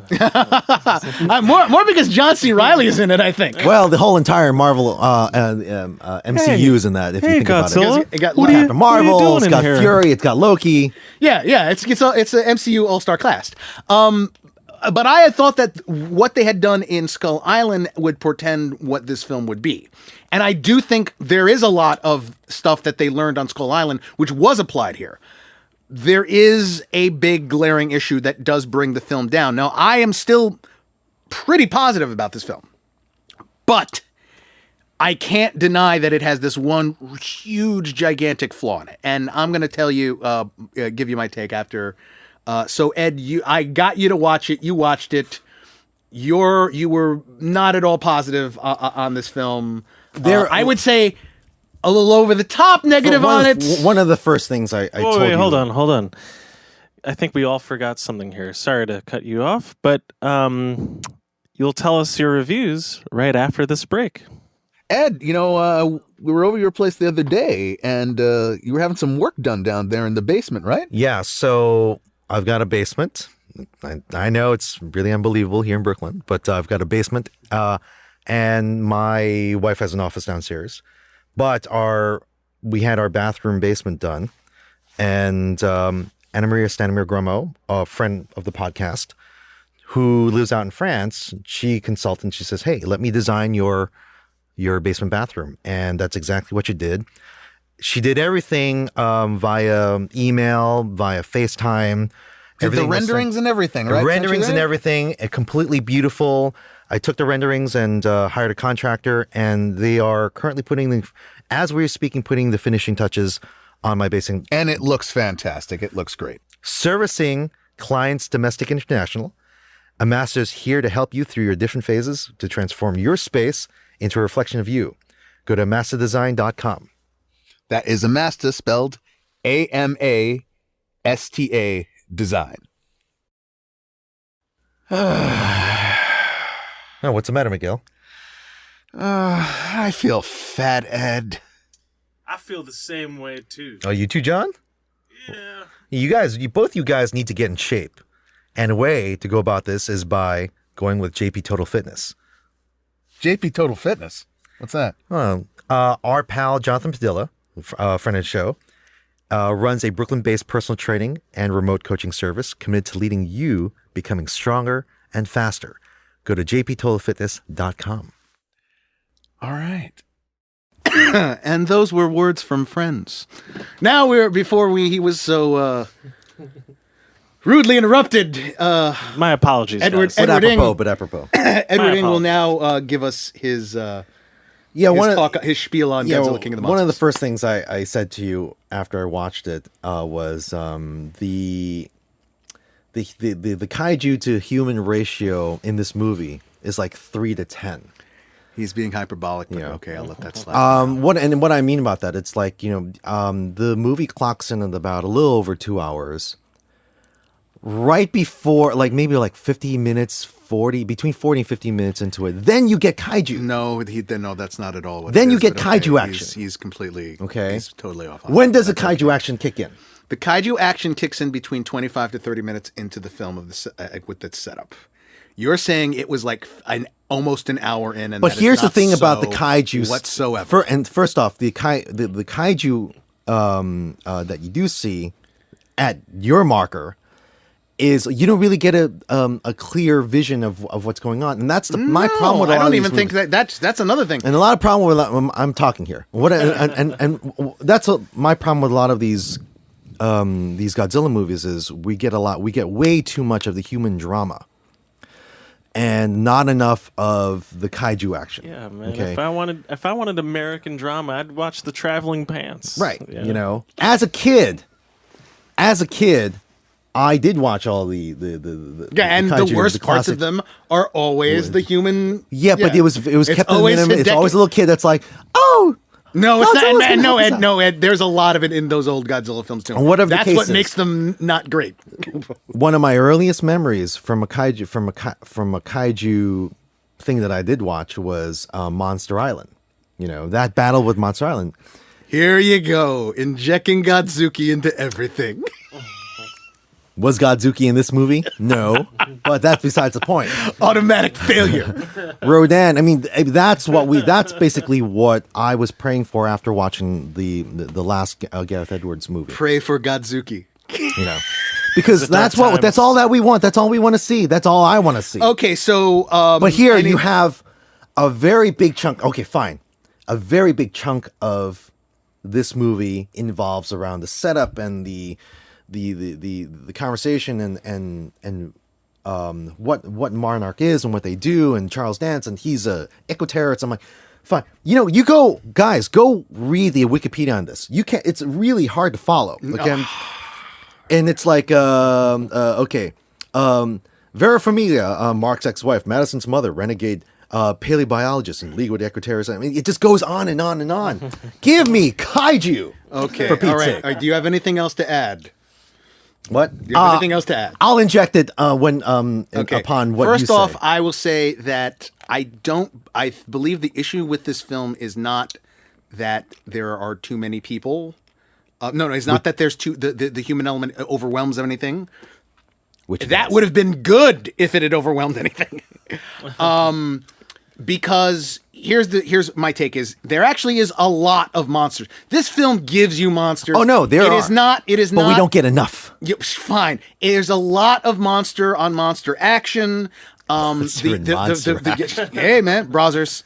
more because John C. Reilly is in it. I think. Well, the whole entire Marvel MCU is in that. If you think Godzilla. about it, It got it's Captain Marvel, doing it's in got here? Fury, it's got Loki. Yeah, it's an MCU all-star cast. But I had thought that what they had done in Skull Island would portend what this film would be. And I do think there is a lot of stuff that they learned on Skull Island, which was applied here. There is a big glaring issue that does bring the film down. Now, I am still pretty positive about this film, but I can't deny that it has this one huge, gigantic flaw in it. And I'm going to tell you, give you my take after. So Ed, I got you to watch it. You watched it. You were not at all positive on this film. I would say a little over the top negative on it. One of the first things I told you. Hold on. I think we all forgot something here. Sorry to cut you off, but you'll tell us your reviews right after this break. Ed, we were over your place the other day, and you were having some work done down there in the basement, right? Yeah, so I've got a basement. I know it's really unbelievable here in Brooklyn, but I've got a basement, and my wife has an office downstairs. But we had our bathroom basement done, and Anna Maria Stanimir Grummo, a friend of the podcast, who lives out in France, she consulted and she says, "Hey, let me design your basement bathroom," and that's exactly what she did. She did everything via email, via FaceTime. The renderings and everything, right? The renderings and everything, completely beautiful. I took the renderings and hired a contractor, and they are currently as we're speaking, putting the finishing touches on my basement. And it looks fantastic. It looks great. Servicing clients, domestic and international. A master is here to help you through your different phases to transform your space into a reflection of you. Go to masterdesign.com. That is Amasta spelled Amasta design. Oh, what's the matter, Miguel? I feel fat, Ed. I feel the same way too. Oh, you too, John? Yeah. Both you guys need to get in shape. And a way to go about this is by going with JP Total Fitness. JP Total Fitness? What's that? Our pal, Jonathan Padilla, friend of the show, runs a Brooklyn-based personal training and remote coaching service committed to leading you becoming stronger and faster. Go to jptotalfitness.com. All right. And those were words from friends. Now he was so rudely interrupted. My apologies, Edward guys. Ng. Apropos. Edward Ng will now give us his his spiel on Godzilla King of the Monsters. One of the first things I said to you after I watched it was the kaiju to human ratio in this movie is like 3-10. He's being hyperbolic, but okay, I'll let that slide. What I mean about that, it's like, the movie clocks in at about a little over 2 hours. Right before, maybe 50 minutes, between 40 and 50 minutes into it, then you get kaiju. No, that's not at all what Then it you is, get but kaiju action. He's completely Okay. He's totally off. When does the kaiju action kick in? The kaiju action kicks in between 25 to 30 minutes into the film with the setup. You're saying it was almost an hour in, and But here's the thing about the kaiju whatsoever. First off, the kaiju that you do see at your marker is you don't really get a clear vision of what's going on, and that's my problem with a lot I don't of even these think movies. that's another thing. And a lot of problem with I'm talking here. And that's my problem with a lot of these these Godzilla movies is we get way too much of the human drama, and not enough of the kaiju action. Yeah, man. Okay? If I wanted American drama, I'd watch The Traveling Pants. Right. Yeah. You know, as a kid, I did watch all the and kaiju, the worst parts classic- of them are always the human. Yeah, but it was kept always in the It's always a little kid that's like, oh. No, it's Godzilla's not. gonna No, help us Ed. out. No, Ed. There's a lot of it in those old Godzilla films too. And whatever the That's case what is. makes them not great. One of my earliest memories from a kaiju thing that I did watch was Monster Island. You know, that battle with Monster Island. Here you go, injecting Godzuki into everything. Was Godzuki in this movie? No, but that's besides the point. Automatic failure. Rodan. I mean, that's basically what I was praying for after watching the last Gareth Edwards movie. Pray for Godzuki. You know, because that's times. all that we want. That's all we want to see. That's all I want to see. Okay, so But here you have a very big chunk. Okay, fine. A very big chunk of this movie involves around the setup and the conversation and what Monarch is and what they do, and Charles Dance, and he's a eco-terrorist. I'm like, fine. You know, go read the Wikipedia on this. You can't. It's really hard to follow. Okay. And it's like, okay. Vera Farmiga, Mark's ex-wife, Madison's mother, renegade paleobiologist in league with eco-terrorists. I mean, it just goes on and on and on. Give me kaiju. Okay, For Pete's all right. sake. All right. Do you have anything else to add? What? Do you have anything else to add? I'll inject it when Okay. upon what First you say. off, I will say that I believe the issue with this film is not that there are too many people. No, it's not that there's the human element overwhelms anything. Which it That does. would have been good if it had overwhelmed anything. Because here's my take is there actually is a lot of monsters. This film gives you monsters. Oh, no, there It are. is not. But we don't get enough. Yeah, fine. There's a lot of monster on monster action. Monster and monster action. Hey man, browsers.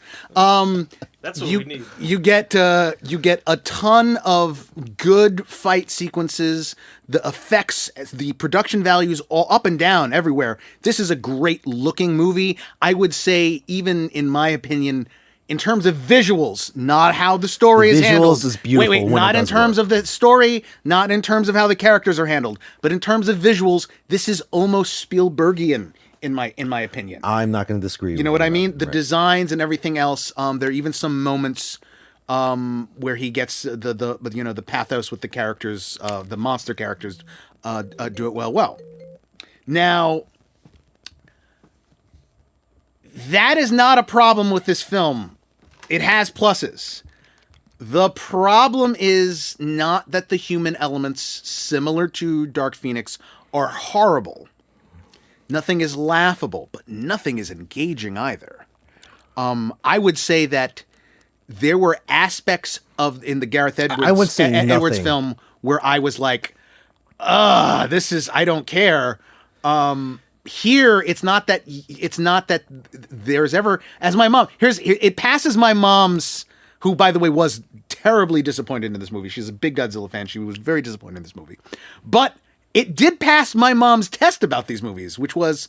That's what You we need. you get a ton of good fight sequences. The effects, the production values, all up and down everywhere. This is a great looking movie. I would say, even in my opinion, in terms of visuals, not how the story The is handled. visuals is beautiful Wait, when not it in does terms work. of the story, not in terms of how the characters are handled, but in terms of visuals, this is almost Spielbergian in my opinion. I'm not going to disagree. You know what I mean? The designs and everything else. There are even some moments where he gets the pathos with the characters, the monster characters, do it well. Now, that is not a problem with this film. It has pluses. The problem is not that the human elements, similar to Dark Phoenix, are horrible. Nothing is laughable, but nothing is engaging either. I would say that there were aspects in the Gareth Edwards, I would say Edwards nothing. film where I was like, I don't care. Here, it's not that there's ever, as my mom, it passes my mom's, who, by the way, was terribly disappointed in this movie. She's a big Godzilla fan. She was very disappointed in this movie. But it did pass my mom's test about these movies, which was,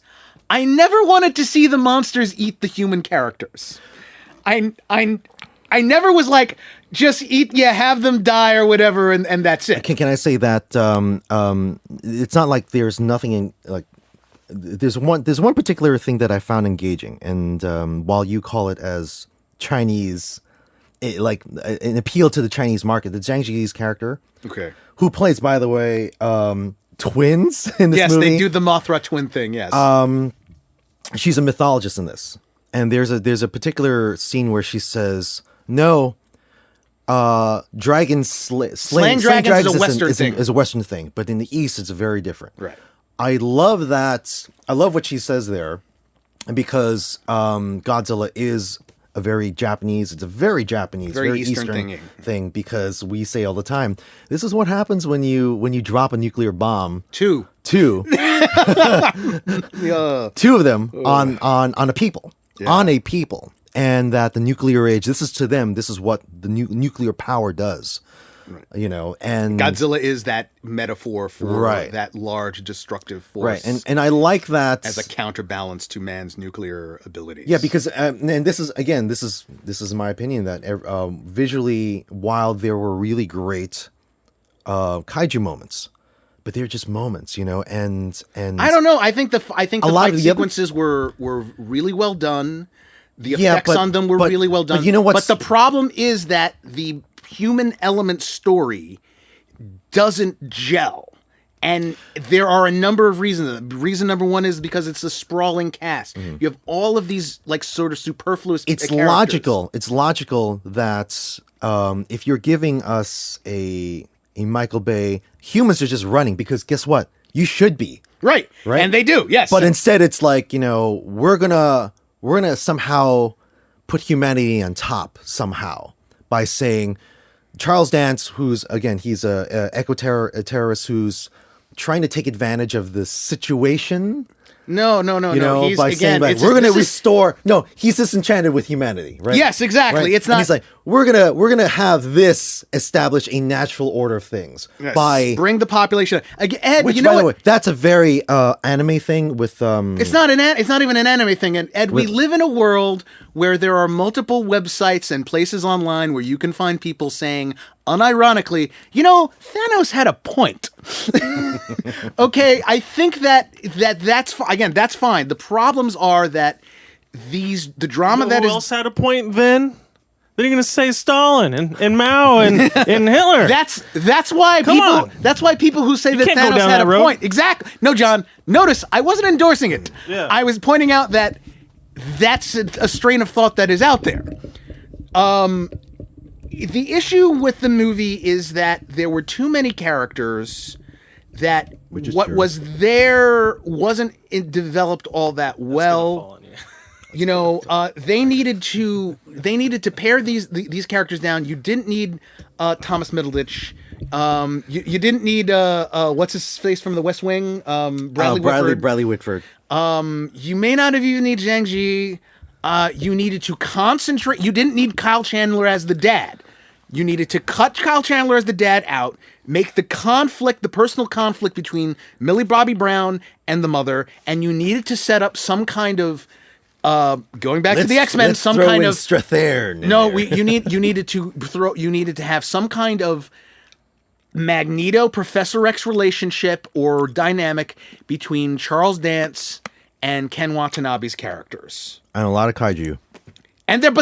I never wanted to see the monsters eat the human characters. I never was like, just have them die or whatever, and that's it. Can I say that it's not like there's nothing in like there's one particular thing that I found engaging, and while you call it as Chinese, like an appeal to the Chinese market, the Zhang Ziyi's character, Okay. who plays, by the way, twins in this Yes, movie. they do the Mothra twin thing. Yes. She's a mythologist in this, and there's a particular scene where she says, "No, slaying dragons is a Western thing. Is a Western thing, but in the East, it's very different." Right. I love that. I love what she says there, because Godzilla is a very Japanese. It's a very Japanese, Very Eastern Eastern thing, because we say all the time, this is what happens when you drop a nuclear bomb. Two. Two of them on a people, and that the nuclear age, this is to them, this is what the nuclear power does. you know, and Godzilla is that metaphor for Right. that large destructive force, right, and I like that as a counterbalance to man's nuclear abilities. Yeah, because and this is my opinion that visually, while there were really great kaiju moments, but they're just moments, you know, and I don't know. I think the lot fight of the sequences were really well done. The Yeah, effects on them were really well done. but you know what's- But the problem is that the human element story doesn't gel. And there are a number of reasons. Reason number one is because it's a sprawling cast. You have all of these like sort of superfluous it's characters. logical. It's logical that if you're giving us a Michael Bay, humans are just running because guess what? You should be. Right. Right? And they do, yes. But instead, it's like, you know, we're gonna somehow put humanity on top somehow by saying Charles Dance, who's again he's a terrorist who's trying to take advantage of the situation. No. You know, He's, by again, saying like, it's we're just- going to this is- restore. No, he's disenchanted with humanity, right? Yes, exactly. Right? It's And not. he's like, we're gonna have this establish a natural order of things Yes. by. bring the population. Again, Ed, Which, you know by the what? way, that's a very anime thing with It's not it's not even an anime thing. And Ed, we live in a world where there are multiple websites and places online where you can find people saying, unironically, you know, Thanos had a point. Okay, I think that's again, that's fine. The problems are that the drama that Who is else had a point then? Then you're gonna say Stalin and Mao and Hitler. That's why Come people on. that's why people who say that can't go Thanos down had that a road. point. Exactly. No, John. Notice I wasn't endorsing it. Yeah. I was pointing out that that's a strain of thought that is out there. The issue with the movie is that there were too many characters that is what true. was there wasn't developed all that well. Fall on you. You know, they needed to pare these characters down. You didn't need Thomas Middleditch. You didn't need what's his face from The West Wing, Bradley Whitford. Bradley Whitford. You may not have even need Zhang Ji. You needed to concentrate. You didn't need Kyle Chandler as the dad. You needed to cut Kyle Chandler as the dad out, make the personal conflict between Millie Bobby Brown and the mother, and you needed to set up some kind of going back to the X-Men, some kind of Strathern. you needed to have some kind of Magneto Professor X relationship or dynamic between Charles Dance and Ken Watanabe's characters. and a lot of kaiju. And there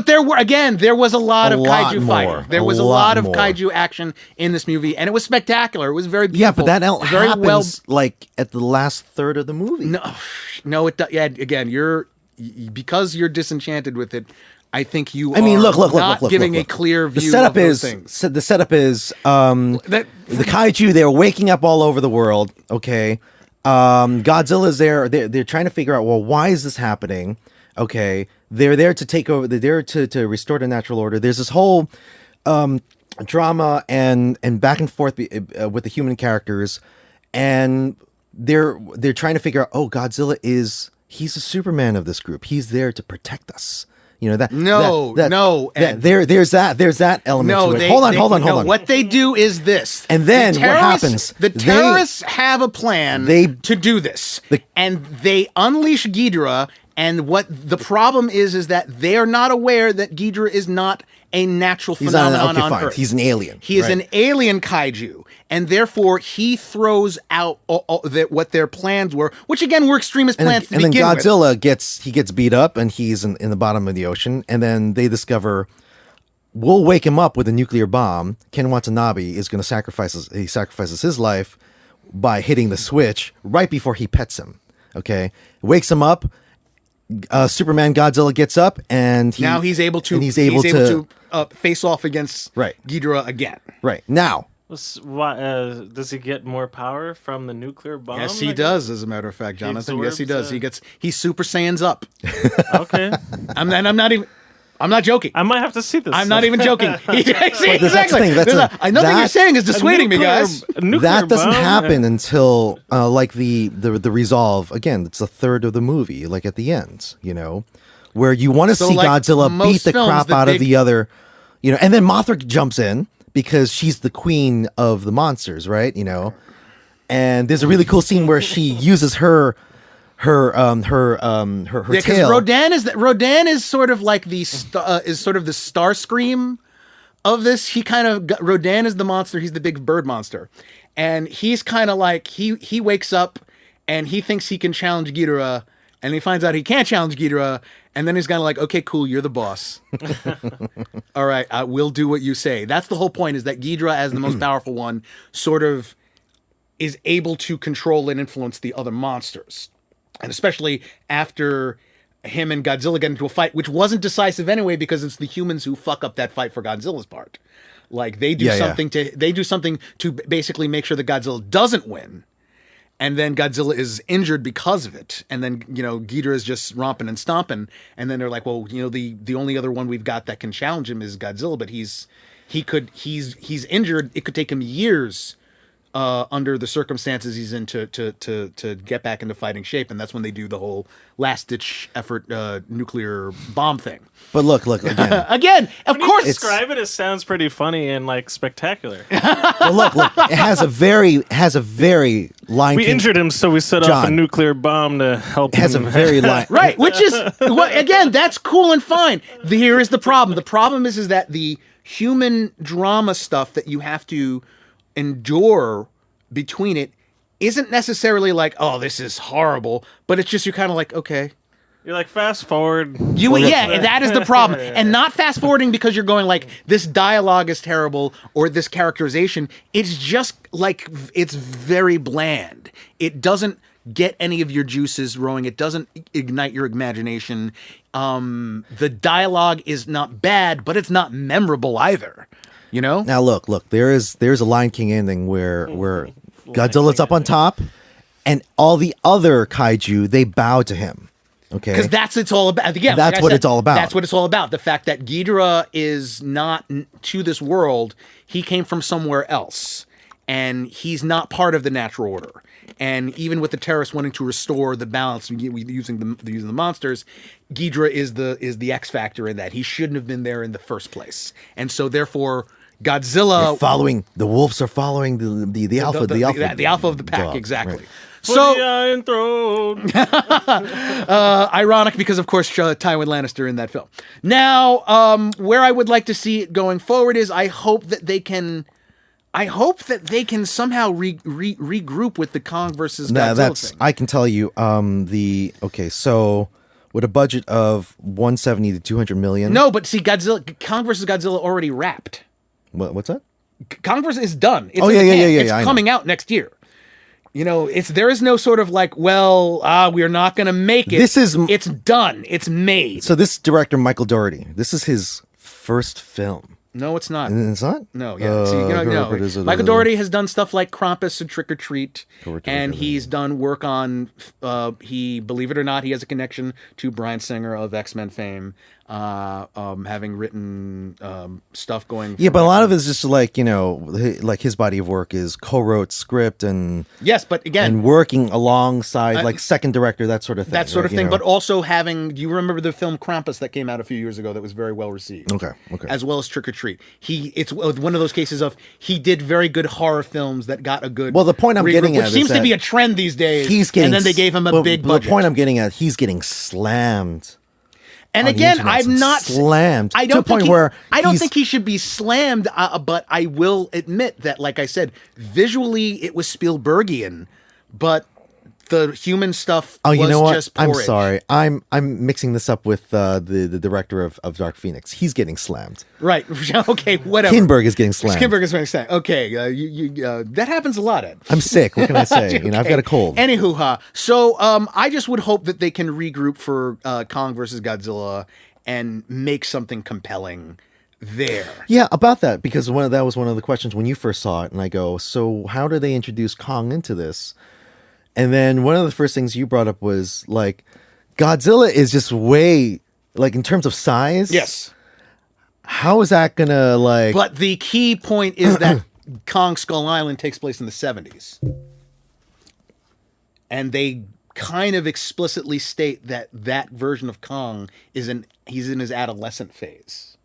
was a lot of lot kaiju more. fighting. There A was a lot lot of more. kaiju action in this movie, and it was spectacular. It was very Yeah, beautiful. but that very happens like at the last third of the movie. No, yeah, again, because you're disenchanted with it. I think you. I mean, are look, not giving look. a clear view. The setup of those is things. the setup is That- the kaiju. They're waking up all over the world. Okay, Godzilla's there. They're trying to figure out, well, why is this happening? Okay, they're there to take over. They're there to restore the natural order. There's this whole drama and back and forth with the human characters, and they're trying to figure out, oh, he's a Superman of this group. He's there to protect us. You know that. No, Ed. There's that element No, to it. they, Hold they- on. no, What they do is this. And then The what happens? The terrorists have a plan to do this, and they unleash Ghidorah. And what the problem is that they are not aware that Ghidorah is not a natural phenomenon on Earth. He's an alien. He is Right. an alien kaiju, and therefore he throws out what their plans were, which again were extremist plans to And then begin with. Godzilla gets beat up, and he's in the bottom of the ocean. And then they discover, we'll wake him up with a nuclear bomb. Ken Watanabe is going to sacrifices his life by hitting the switch right before he pets him. Okay, wakes him up. Superman Godzilla gets up, and Now he's able to face off against Right. Ghidorah again. right now. Does he get more power from the nuclear bomb? Yes, he does. As a matter of fact, Jonathan. Yes, he absorbs, does. He Super Saiyans up. Okay, I'm not joking. I might have to see this. I'm not even joking. Exactly. that's the thing, Nothing you're saying is dissuading me, guys. That doesn't happen until like the resolve. Again, it's a third of the movie, like at the end, you know, where you want to So, see like Godzilla most beat the films crap that out of they- the other, you know, and then Mothra jumps in, because she's the queen of the monsters, right? You know, and there's a really cool scene where she uses her because tail. Rodan is sort of like the Starscream of this. Rodan is the monster. He's the big bird monster, and he's kind of like he wakes up and he thinks he can challenge Ghidorah, and he finds out he can't challenge Ghidorah, and then he's kind of like, okay, cool, you're the boss. All right, we'll do what you say. That's the whole point, is that Ghidorah, as the most powerful one, sort of is able to control and influence the other monsters. And especially after him and Godzilla get into a fight, which wasn't decisive anyway, because it's the humans who fuck up that fight for Godzilla's part. Like they do something to basically make sure that Godzilla doesn't win. And then Godzilla is injured because of it. And then, Ghidorah is just romping and stomping. And then they're like, well, the only other one we've got that can challenge him is Godzilla, but he's injured. It could take him years under the circumstances he's in to get back into fighting shape, and that's when they do the whole last ditch effort nuclear bomb thing. But look again. Again, of course, describe it. It sounds pretty funny and like spectacular. Well, look, it has a very line. We injured him, so we set off a nuclear bomb to help him. It has a very line. Right, which is again, that's cool and fine. Here is the problem. The problem is that the human drama stuff that you have to endure between it isn't necessarily like, oh, this is horrible, but it's just, you're kind of like, okay. You're like, fast forward. That is the problem. And not fast forwarding because you're going like, this dialogue is terrible or this characterization. It's just like, it's very bland. It doesn't get any of your juices rolling. It doesn't ignite your imagination. The dialogue is not bad, but it's not memorable either. Now look, there's a Lion King ending where Godzilla's up on top, and all the other kaiju, they bow to him. Okay, because that's what it's all about. Again, that's what it's all about. That's what it's all about. The fact that Ghidorah is not to this world; he came from somewhere else, and he's not part of the natural order. And even with the terrorists wanting to restore the balance using the monsters, Ghidorah is the X factor in that. He shouldn't have been there in the first place, and so therefore Godzilla the wolves are following the alpha the alpha of the pack, dog, exactly. Right. So ironic because of course Tywin Lannister in that film. Now, where I would like to see it going forward is I hope that they can somehow regroup with the Kong versus Godzilla thing. I can tell you. So with a budget of 170 to 200 million. No, but see, Kong versus Godzilla already wrapped. What's that? Kong versus is done. It's It's coming out next year. There is no sort of like, we're not going to make it. It's done. It's made. So this director, Michael Dougherty, this is his first film. No, it's not. It's not? No, yeah. No. Michael Dougherty has done stuff like Krampus and Trick or Treat, and he's done work on, believe it or not, he has a connection to Bryan Singer of X-Men fame, having written stuff going. Yeah, but a lot of it's just like, like his body of work is co-wrote script and yes, but again, and working alongside like second director, that sort of thing. That sort of thing, but also having. Do you remember the film Krampus that came out a few years ago that was very well received? Okay. As well as Trick or Treat. It's one of those cases of he did very good horror films that got a good. Well, the point I'm getting at, which seems to be a trend these days. And then they gave him a big budget. The point I'm getting at, he's getting slammed. And again, I'm not slammed. I don't think he should be slammed. But I will admit that, like I said, visually it was Spielbergian, but the human stuff. Oh, you was know what? Just porridge. I'm sorry. I'm mixing this up with the director of Dark Phoenix. He's getting slammed. Right. Okay. Whatever. Kinberg is getting slammed. Kinberg is getting slammed. Okay. That happens a lot, Ed. I'm sick. What can I say? Okay. I've got a cold. Anywho, so I just would hope that they can regroup for Kong versus Godzilla and make something compelling there. Yeah, about that, because that was one of the questions when you first saw it, and I go, so how do they introduce Kong into this? And then one of the first things you brought up was like, Godzilla is just way, like in terms of size. Yes. How is that gonna like? But the key point is that Kong Skull Island takes place in the 70s. And they kind of explicitly state that version of Kong he's in his adolescent phase.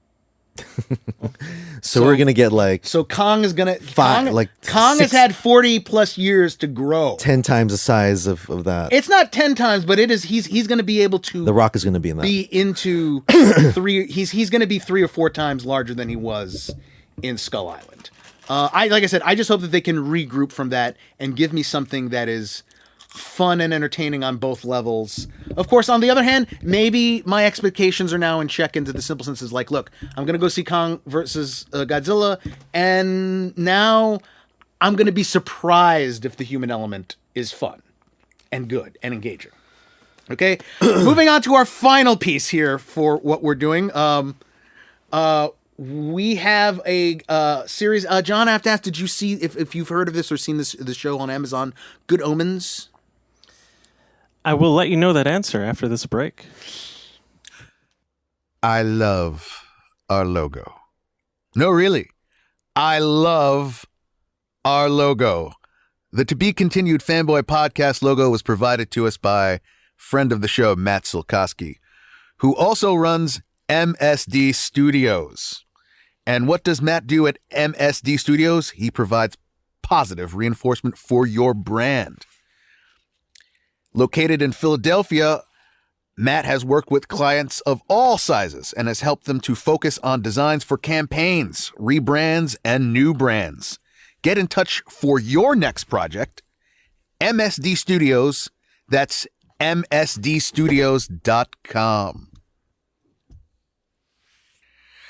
So we're gonna get like So Kong is gonna Kong has six- had 40 plus years to grow. 10 times the size of that. It's not 10 times, but it is. He's gonna be able to. The Rock is gonna be in that. Be into three. He's gonna be 3 or 4 times larger than he was in Skull Island. Like I said, I just hope that they can regroup from that and give me something that is fun and entertaining on both levels. Of course, on the other hand, maybe my expectations are now in check into the simple senses. Like, look, I'm going to go see Kong versus Godzilla, and now I'm going to be surprised if the human element is fun and good and engaging. Okay? Moving on to our final piece here for what we're doing. We have a series. John, I have to ask, did you see, if you've heard of this or seen the show on Amazon, Good Omens? I will let you know that answer after this break. I love our logo. No, really. I love our logo. The To Be Continued Fanboy Podcast logo was provided to us by friend of the show, Matt Silkoski, who also runs MSD Studios. And what does Matt do at MSD Studios? He provides positive reinforcement for your brand. Located in Philadelphia, Matt has worked with clients of all sizes and has helped them to focus on designs for campaigns, rebrands, and new brands. Get in touch for your next project. MSD Studios, that's msdstudios.com.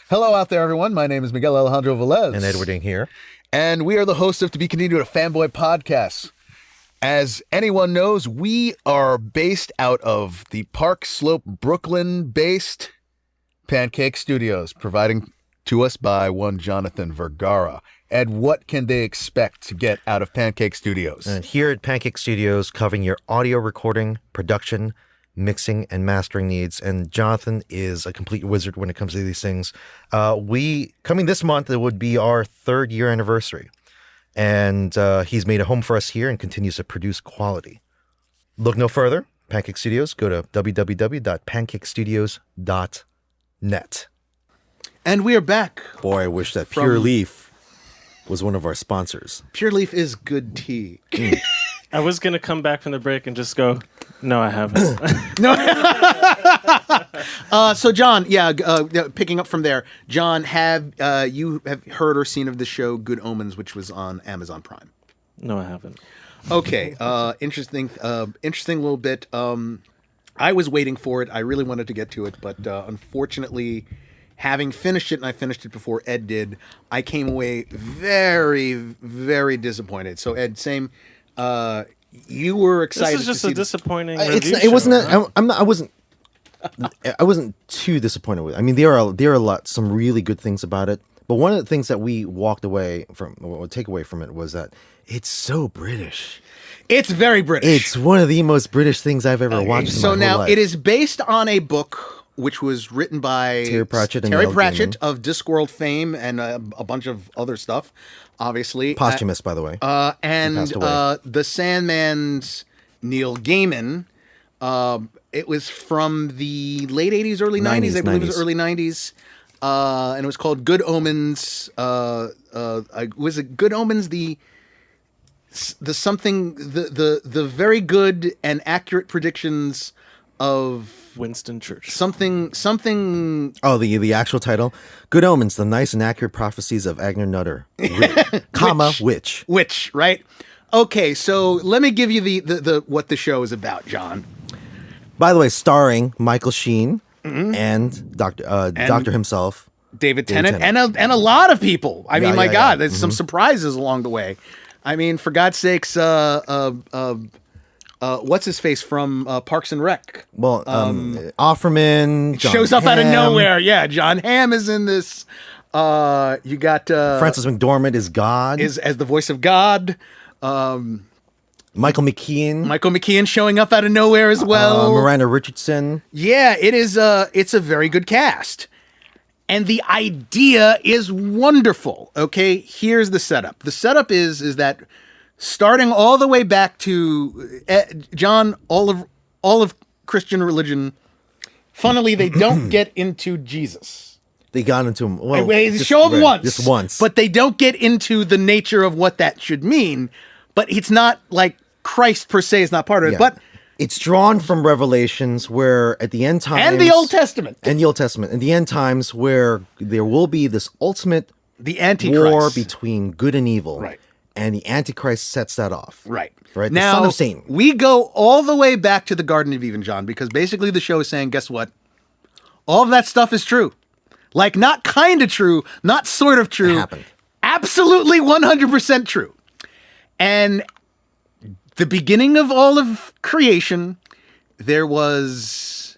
Hello out there, everyone. My name is Miguel Alejandro Velez. And Edward Ng here. And we are the hosts of To Be Continued, a Fanboy Podcast. As anyone knows, we are based out of the Park Slope, Brooklyn-based Pancake Studios, providing to us by one Jonathan Vergara. Ed, what can they expect to get out of Pancake Studios? And here at Pancake Studios, covering your audio recording, production, mixing, and mastering needs. And Jonathan is a complete wizard when it comes to these things. Coming this month, it would be our 3rd year anniversary. And he's made a home for us here and continues to produce quality. Look no further. Pancake Studios. Go to www.pancakestudios.net. And we are back. Boy, I wish that Pure Leaf was one of our sponsors. Pure Leaf is good tea. I was going to come back from the break and just go, no, I haven't. So, John, picking up from there, John, you have heard or seen of the show Good Omens, which was on Amazon Prime? No, I haven't. Okay, interesting little bit. I was waiting for it. I really wanted to get to it, but unfortunately, having finished it, and I finished it before Ed did, I came away very, very disappointed. So, Ed, same. You were excited. This is just to see a disappointing. It wasn't. I wasn't too disappointed with it. I mean, there are some really good things about it. But one of the things that we walked away from, or take away from it, was that it's so British. It's very British. It's one of the most British things I've ever watched. So in my whole now life. it is based on a book which was written by Terry Pratchett of Discworld fame and a bunch of other stuff, obviously. Posthumous, by the way. And passed away. the Sandman's Neil Gaiman. It was from the late 80s, early 90s. I believe it was early 90s. And it was called Good Omens. Was it Good Omens? The very good and accurate predictions of Winston Churchill. Something. Oh, the actual title: Good Omens: The Nice and Accurate Prophecies of Agner Nutter, Witch. Which, right? Okay, so let me give you the what the show is about, John. By the way, starring Michael Sheen and Doctor himself, David Tennant, and a lot of people. I mean, my God, there's some surprises along the way. I mean, for God's sakes, what's his face from Parks and Rec? Well, Offerman John shows up Hamm. out of nowhere. Yeah, John Hamm is in this. You got Frances McDormand is God, as the voice of God. Michael McKean showing up out of nowhere as well. Miranda Richardson. Yeah, it is. It's a very good cast. And the idea is wonderful. Okay, here's the setup. The setup is that starting all the way back to John, all of Christian religion. Funnily, they don't get into Jesus They got into him. Well, They show him once. Just once. But they don't get into the nature of what that should mean. But it's not like Christ per se is not part of it. Yeah. But it's drawn from Revelations where at the end times... and the Old Testament. And the Old Testament. And the end times where there will be this ultimate The Antichrist. war between good and evil. Right. And the Antichrist sets that off. Right. Right. The Now, son of Satan. we go all the way back to the Garden of Eden, John, because basically the show is saying, guess what? All of that stuff is true. Like, not kind of true, not sort of true. It happened. Absolutely 100% true. And the beginning of all of creation, there was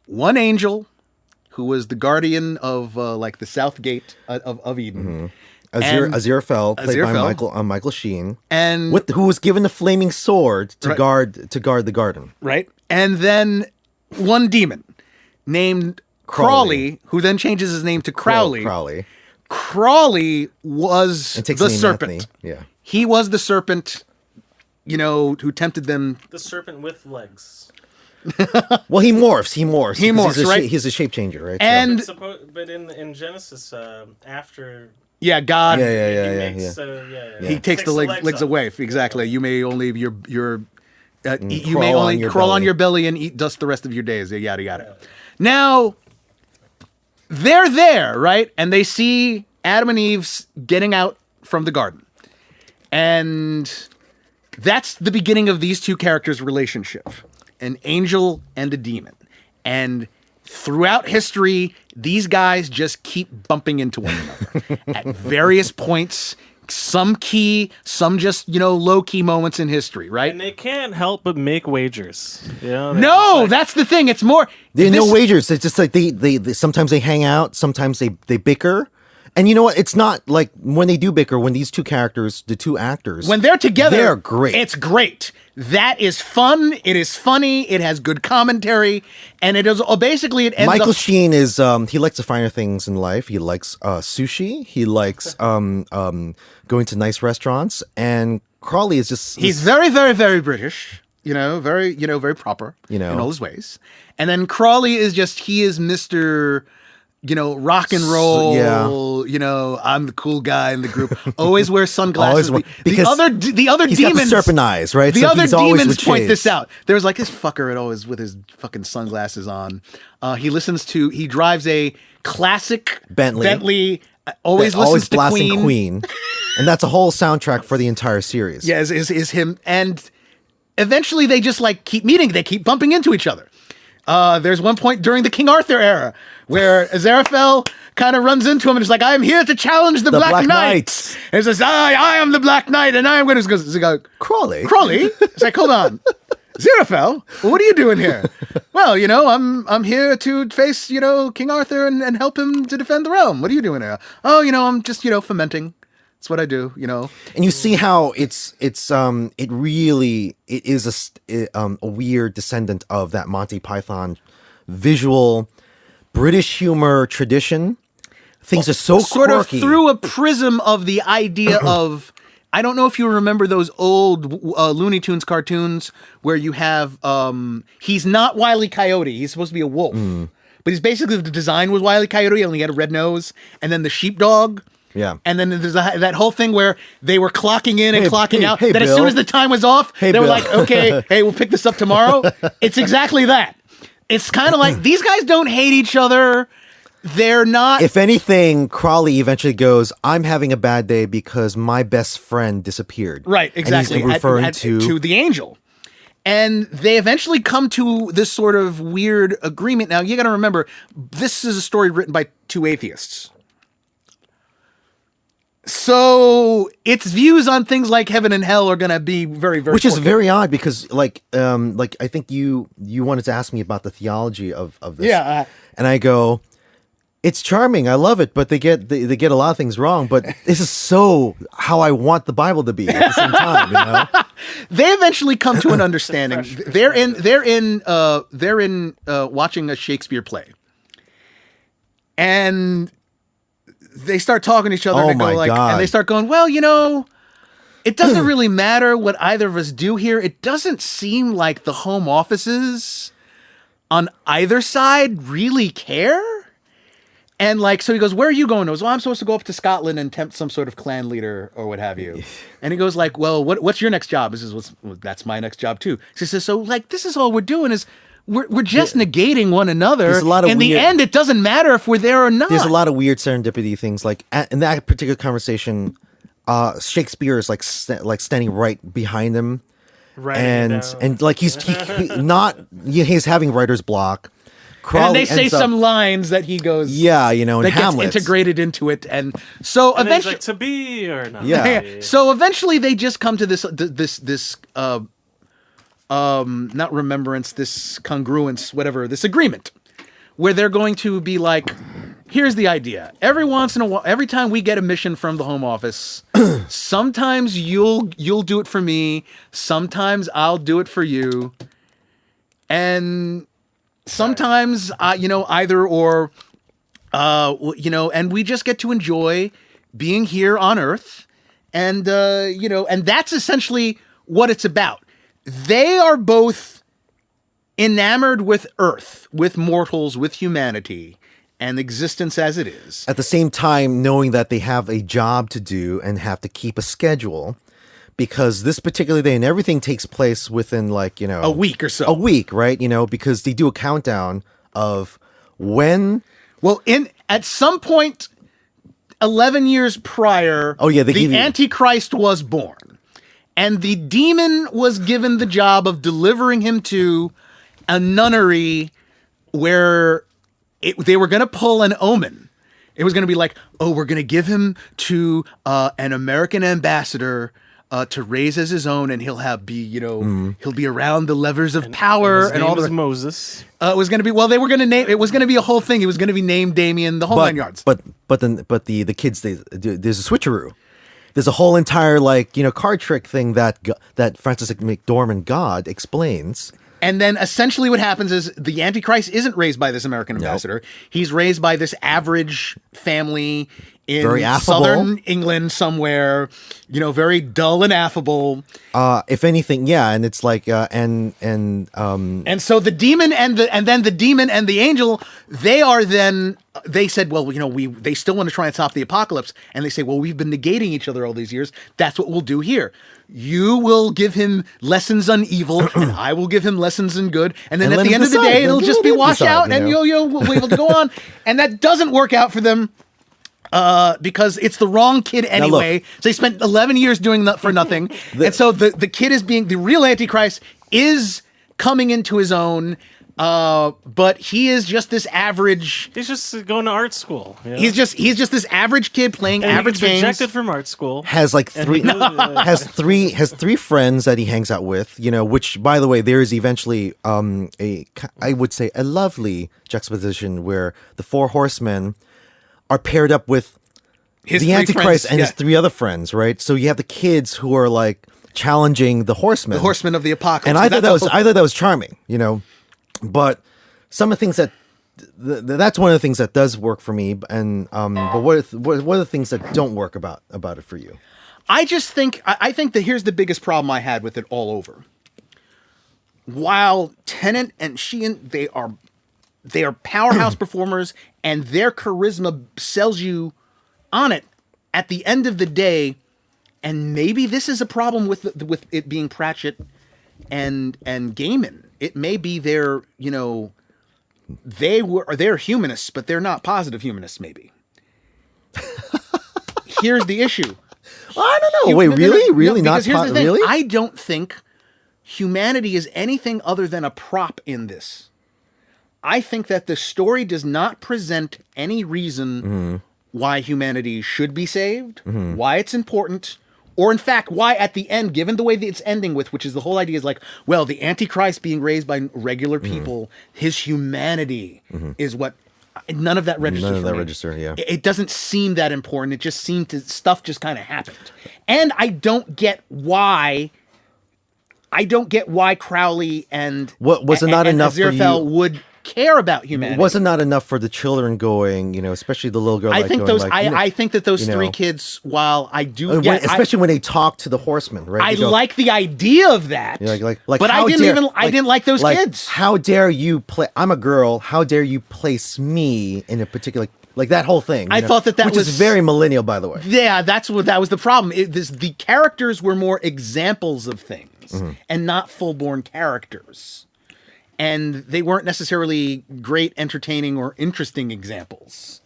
one angel who was the guardian of like the south gate of Eden. Aziraphale, played by Aziraphale. Michael Sheen, And who was given the flaming sword to Right. guard the garden. right? And then one demon named Crawley, who then changes his name to Crowley. Crowley. Crawley was And takes the the name serpent. Anthony. Yeah. He was the serpent, who tempted them. The serpent with legs. Well, he morphs. He morphs. He because morphs, right? He's a shape changer, right? And But in Genesis, after yeah, God, he yeah. makes, he takes the legs off. away. Exactly. You may only you crawl may only on your crawl on belly. your belly and eat dust the rest of your days. Yada yada. Now they're there, right? And they see Adam and Eve getting out from the garden, and that's the beginning of these two characters' relationship, an angel and a demon. And throughout history, these guys just keep bumping into one another at various points, some key, some just, low key moments in history, right? And they can't help but make wagers. They're No, just like- that's the thing. It's more. There are no this- wagers. It's just like they sometimes they hang out, sometimes they bicker. And you know what? It's not like when they do bicker, when these two characters, the two actors, When they're together, they're great. It's great. That is fun. It is funny. It has good commentary, and it is basically it ends Michael up. Sheen is he likes the finer things in life. He likes sushi. He likes going to nice restaurants. And Crawley is just He's very, very, very British. Very proper. In all his ways. And then Crawley is he is Mr. Rock and roll. Yeah. I'm the cool guy in the group. Always wears sunglasses. Because the other he's demons, got the serpent eyes, right? The So other he's always demons with point shades. this out. There's like this fucker always with his fucking sunglasses on. He drives a classic Bentley. Always That listens to blasting Queen. And that's a whole soundtrack for the entire series. Yeah, is him. And eventually they just keep meeting. They keep bumping into each other. There's one point during the King Arthur era where Aziraphale kind of runs into him and is like, I am here to challenge the Black Knight. Knights. And he says, I am the Black Knight and I am going to go, Crawley. It's like, hold on. Aziraphale, what are you doing here? Well, I'm here to face, King Arthur and help him to defend the realm. What are you doing here? Oh, I'm just, fermenting. That's what I do, And you see how it is a weird descendant of that Monty Python visual British humor tradition. Things are so sort quirky. of through a prism of the idea of, I don't know if you remember those old Looney Tunes cartoons where you have, he's not Wile E. Coyote. He's supposed to be a wolf. But he's basically, the design was Wile E. Coyote, only he had a red nose. And then the sheepdog. Yeah. And then there's that whole thing where they were clocking in and clocking out. hey, That as Bill. soon as the time was off, Hey, they were Bill. like, okay, hey, we'll pick this up tomorrow. It's exactly that. It's kind of like, these guys don't hate each other. They're not. If anything, Crawley eventually goes, I'm having a bad day because my best friend disappeared. Right, exactly. And he's referring to the angel. And they eventually come to this sort of weird agreement. Now, you got to remember, this is a story written by two atheists. So its views on things like heaven and hell are going to be very, very Which is quirky. very odd because I think you wanted to ask me about the theology of this. Yeah. And I go, it's charming. I love it, but they get a lot of things wrong. But this is so how I want the Bible to be at the same time. They eventually come to an understanding. They're in watching a Shakespeare play, and they start talking to each other. Oh and they go my God. And they start going, well, it doesn't really matter what either of us do here. It doesn't seem like the home offices on either side really care. And like, so he goes, where are you going? He goes, well, I'm supposed to go up to Scotland and tempt some sort of clan leader or what have you. And he goes like, well, what's your next job? He says, that's my next job too. He says, so like, this is all we're doing is we're just negating one another. There's a lot of in the weird- end, it doesn't matter if we're there or not. There's a lot of weird serendipity things. Like in that particular conversation, Shakespeare is like standing right behind him, and like he's having writer's block. Crowley and they say ends up- some lines that he goes, Yeah, in that Hamlet. gets integrated into it, and so And eventually, like, to be or not. Yeah. so eventually they just come to this not remembrance, this congruence, whatever, this agreement, where they're going to be like, here's the idea. Every once in a while, every time we get a mission from the Home Office, sometimes you'll do it for me, sometimes I'll do it for you, and sometimes either or, and we just get to enjoy being here on Earth, and and that's essentially what it's about. They are both enamored with Earth, with mortals, with humanity, and existence as it is. At the same time, knowing that they have a job to do and have to keep a schedule, because this particular day and everything takes place within A week or so. a week, right? Because they do a countdown of when. Well, at some point, 11 years prior, Oh, yeah, they give the you- Antichrist was born. And the demon was given the job of delivering him to a nunnery where they were going to pull an omen. It was going to be like, oh, we're going to give him to an American ambassador to raise as his own, and he'll be around the levers of power and all the the. Moses. It was going to be it was going to be a whole thing. It was going to be named Damien, the whole 9 yards. But the kids, there's a switcheroo. There's a whole entire card trick thing that Francis McDormand God explains. And then essentially what happens is the Antichrist isn't raised by this American ambassador. He's raised by this average family in Very affable. southern England somewhere, very dull and affable. If anything, yeah, and it's like And so the demon and the demon and the angel, they said, well, they still want to try and stop the apocalypse. And they say, well, we've been negating each other all these years. That's what we'll do here. You will give him lessons on evil, and I will give him lessons in good. And then And at let the him end of the decide. day, it'll Let just be him washed decide, out, and you'll be able to go on. And that doesn't work out for them. Because it's the wrong kid anyway. So they spent 11 years doing that for nothing. And so the kid is the real Antichrist is coming into his own, but he is just this average. He's just going to art school. He's just this average kid playing and average he gets games. rejected from art school. has three has three friends that he hangs out with, which, by the way, there is eventually I would say a lovely juxtaposition where the four horsemen are paired up with His the three Antichrist friends, and yeah. his three other friends, right? So you have the kids who are challenging the horsemen. The horsemen of the apocalypse. And I thought That's that was charming, But some of the things that's one of the things that does work for me. And but what are the things that don't work about it for you? I just think I think that here's the biggest problem I had with it all over. While Tennant and Sheehan, they are powerhouse performers, and their charisma sells you on it. At the end of the day, and maybe this is a problem with it being Pratchett and Gaiman. It may be they're humanists, but they're not positive humanists. Maybe. Here's the issue. I don't know. Wait, really? Not because here's the thing. really? I don't think humanity is anything other than a prop in this. I think that the story does not present any reason why humanity should be saved, why it's important, or in fact, why at the end, given the way that it's ending with, which is the whole idea is the Antichrist being raised by regular people, his humanity is what. None of that registers. None of for that me. register, yeah. It doesn't seem that important. It just seemed stuff just kind of happened, and I don't get why. Crowley and Was it not enough for Aziraphale you? would care about humanity. Was it not enough for the children going? Especially the little girl. I think going those. I think that those you know. three kids. While I do, especially when they talk to the horsemen, right? I They go, like the idea of that. like, but how I didn't dare- even. I didn't like those kids. How dare you play? I'm a girl. How dare you place me in a particular Like that whole thing. I thought that which was is very millennial, by the way. Yeah, that was the problem. The characters were more examples of things and not full-born characters. And they weren't necessarily great, entertaining, or interesting examples.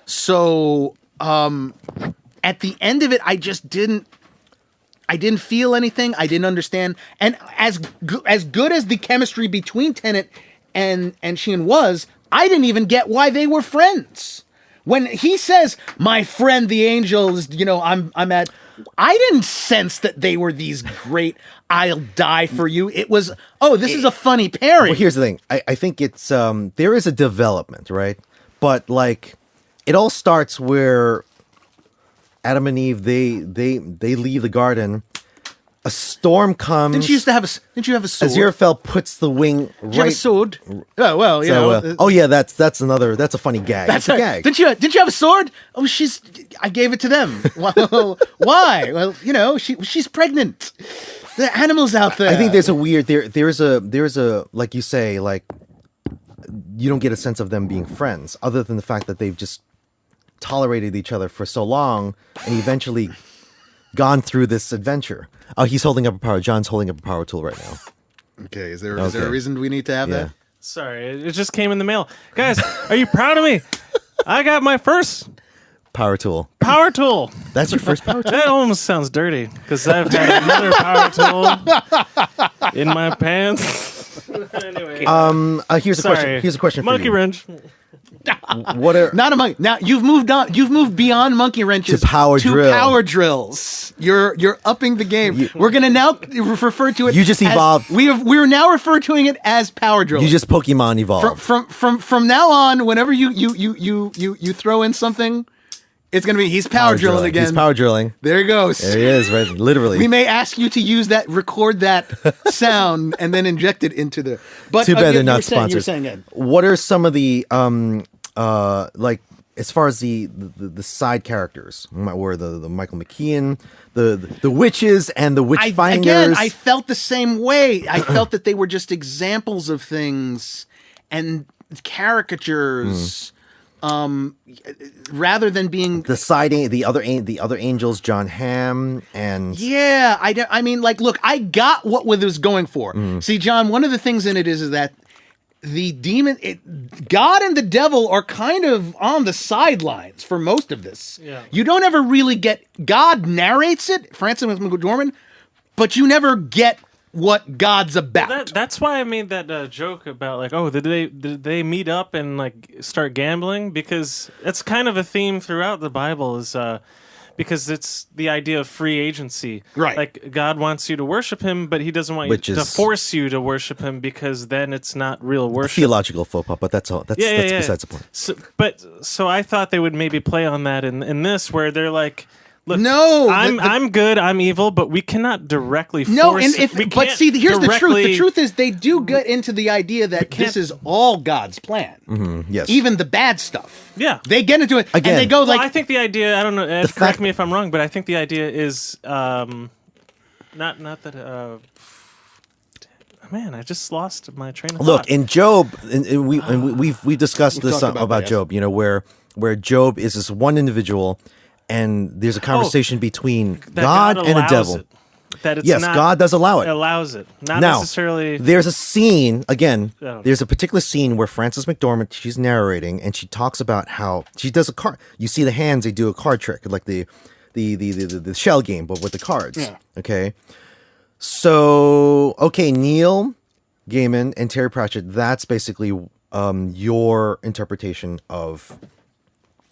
So at the end of it, I didn't feel anything. I didn't understand. And as good as the chemistry between Tennant and Sheehan was, I didn't even get why they were friends. When he says, "My friend, the angel is," I didn't sense that they were these great, "I'll die for you." It was, this is a funny pairing. Well, here's the thing. I think it's there is a development, right? But like, it all starts where Adam and Eve they leave the garden. A storm comes. Didn't you have a sword? Aziraphale puts the wing right. Did you have a sword? Oh well, that's a funny gag. That's a a gag. Didn't you have a sword? Oh, I gave it to them. Well, why? Well, she's pregnant. The animals out there. I think there's a weird there's a like you say, like you don't get a sense of them being friends, other than the fact that they've just tolerated each other for so long and eventually gone through this adventure. Oh, he's holding up a power. John's holding up a power tool right now. Okay, is there a reason we need to have that? Sorry, it just came in the mail. Guys, are you proud of me? I got my first power tool. Power tool. That's your first power tool? That almost sounds dirty because I've had another power tool in my pants. Anyway. Here's a question. Here's a question for Monkey you. wrench. What are Not a monkey. Now you've moved on. You've moved beyond monkey wrenches to power drills. You're upping the game. We're gonna now refer to it. You just evolved. We're now referring to it as power drills. You just Pokemon evolved. From now on, whenever you throw in something, it's gonna be he's power drilling again. He's power drilling. There he goes. There he is, right? Literally. We may ask you to record that sound, and then inject it into the. But too bad they're not sponsors. You were saying, Ed. What are some of the like as far as the side characters, were the Michael McKean, the witches and the witch finders? Again, I felt the same way. I felt that they were just examples of things and caricatures. Rather than being the other angels, John Hamm and I mean, like, look, I got what it was going for. See, John, one of the things in it is that the God and the devil are kind of on the sidelines for most of this. Yeah. You don't ever really get God narrates it, Francis McDormand, but you never get what God's about. That's why I made that joke about like, did they meet up and like start gambling? Because it's kind of a theme throughout the Bible is because it's the idea of free agency. Right. Like God wants you to worship him, but he doesn't want you to force you to worship him because then it's not real worship. Theological faux pas, but that's all. That's besides the point. So I thought they would maybe play on that in this where they're like, look, no, I'm good, I'm evil, but we cannot directly force. No, but see, here's the truth. The truth is, they do get into the idea that this is all God's plan. Mm-hmm, yes, even the bad stuff. Yeah, they get into it again. And they go like. I think the idea. I don't know. Ed, correct me if I'm wrong, but I think the idea is not that. Man, I just lost my train of thought. Look, in Job, we've discussed this about Job. You know, where Job is this one individual. And there's a conversation between God and the devil. God does allow it. It allows it. Not necessarily. There's a scene, again, there's a particular scene where Frances McDormand, she's narrating, and she talks about how she does a card. You see the hands, they do a card trick, like the shell game, but with the cards. Yeah. Okay. So, Neil Gaiman and Terry Pratchett, that's basically your interpretation of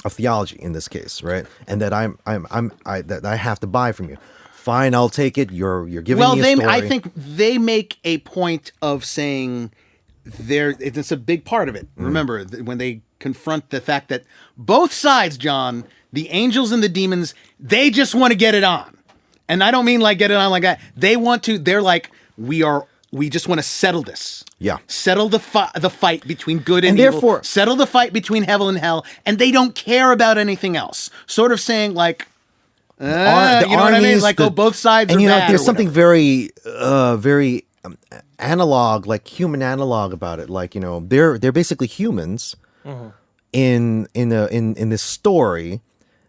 theology in this case, right? And that that I have to buy from you. Fine, I'll take it. You're giving me a story. I think they make a point of saying it's a big part of it. Remember when they confront the fact that both sides, John, the angels and the demons, they just want to get it on. And I don't mean like get it on like that. They're like, we just want to settle this. Yeah. Settle the fight between good and evil. Therefore, settle the fight between heaven and hell, and they don't care about anything else. Sort of saying like, you know what I mean? Like, both sides. And you know, bad there's something very, very analog, like human analog about it. Like, you know, they're basically humans, in this story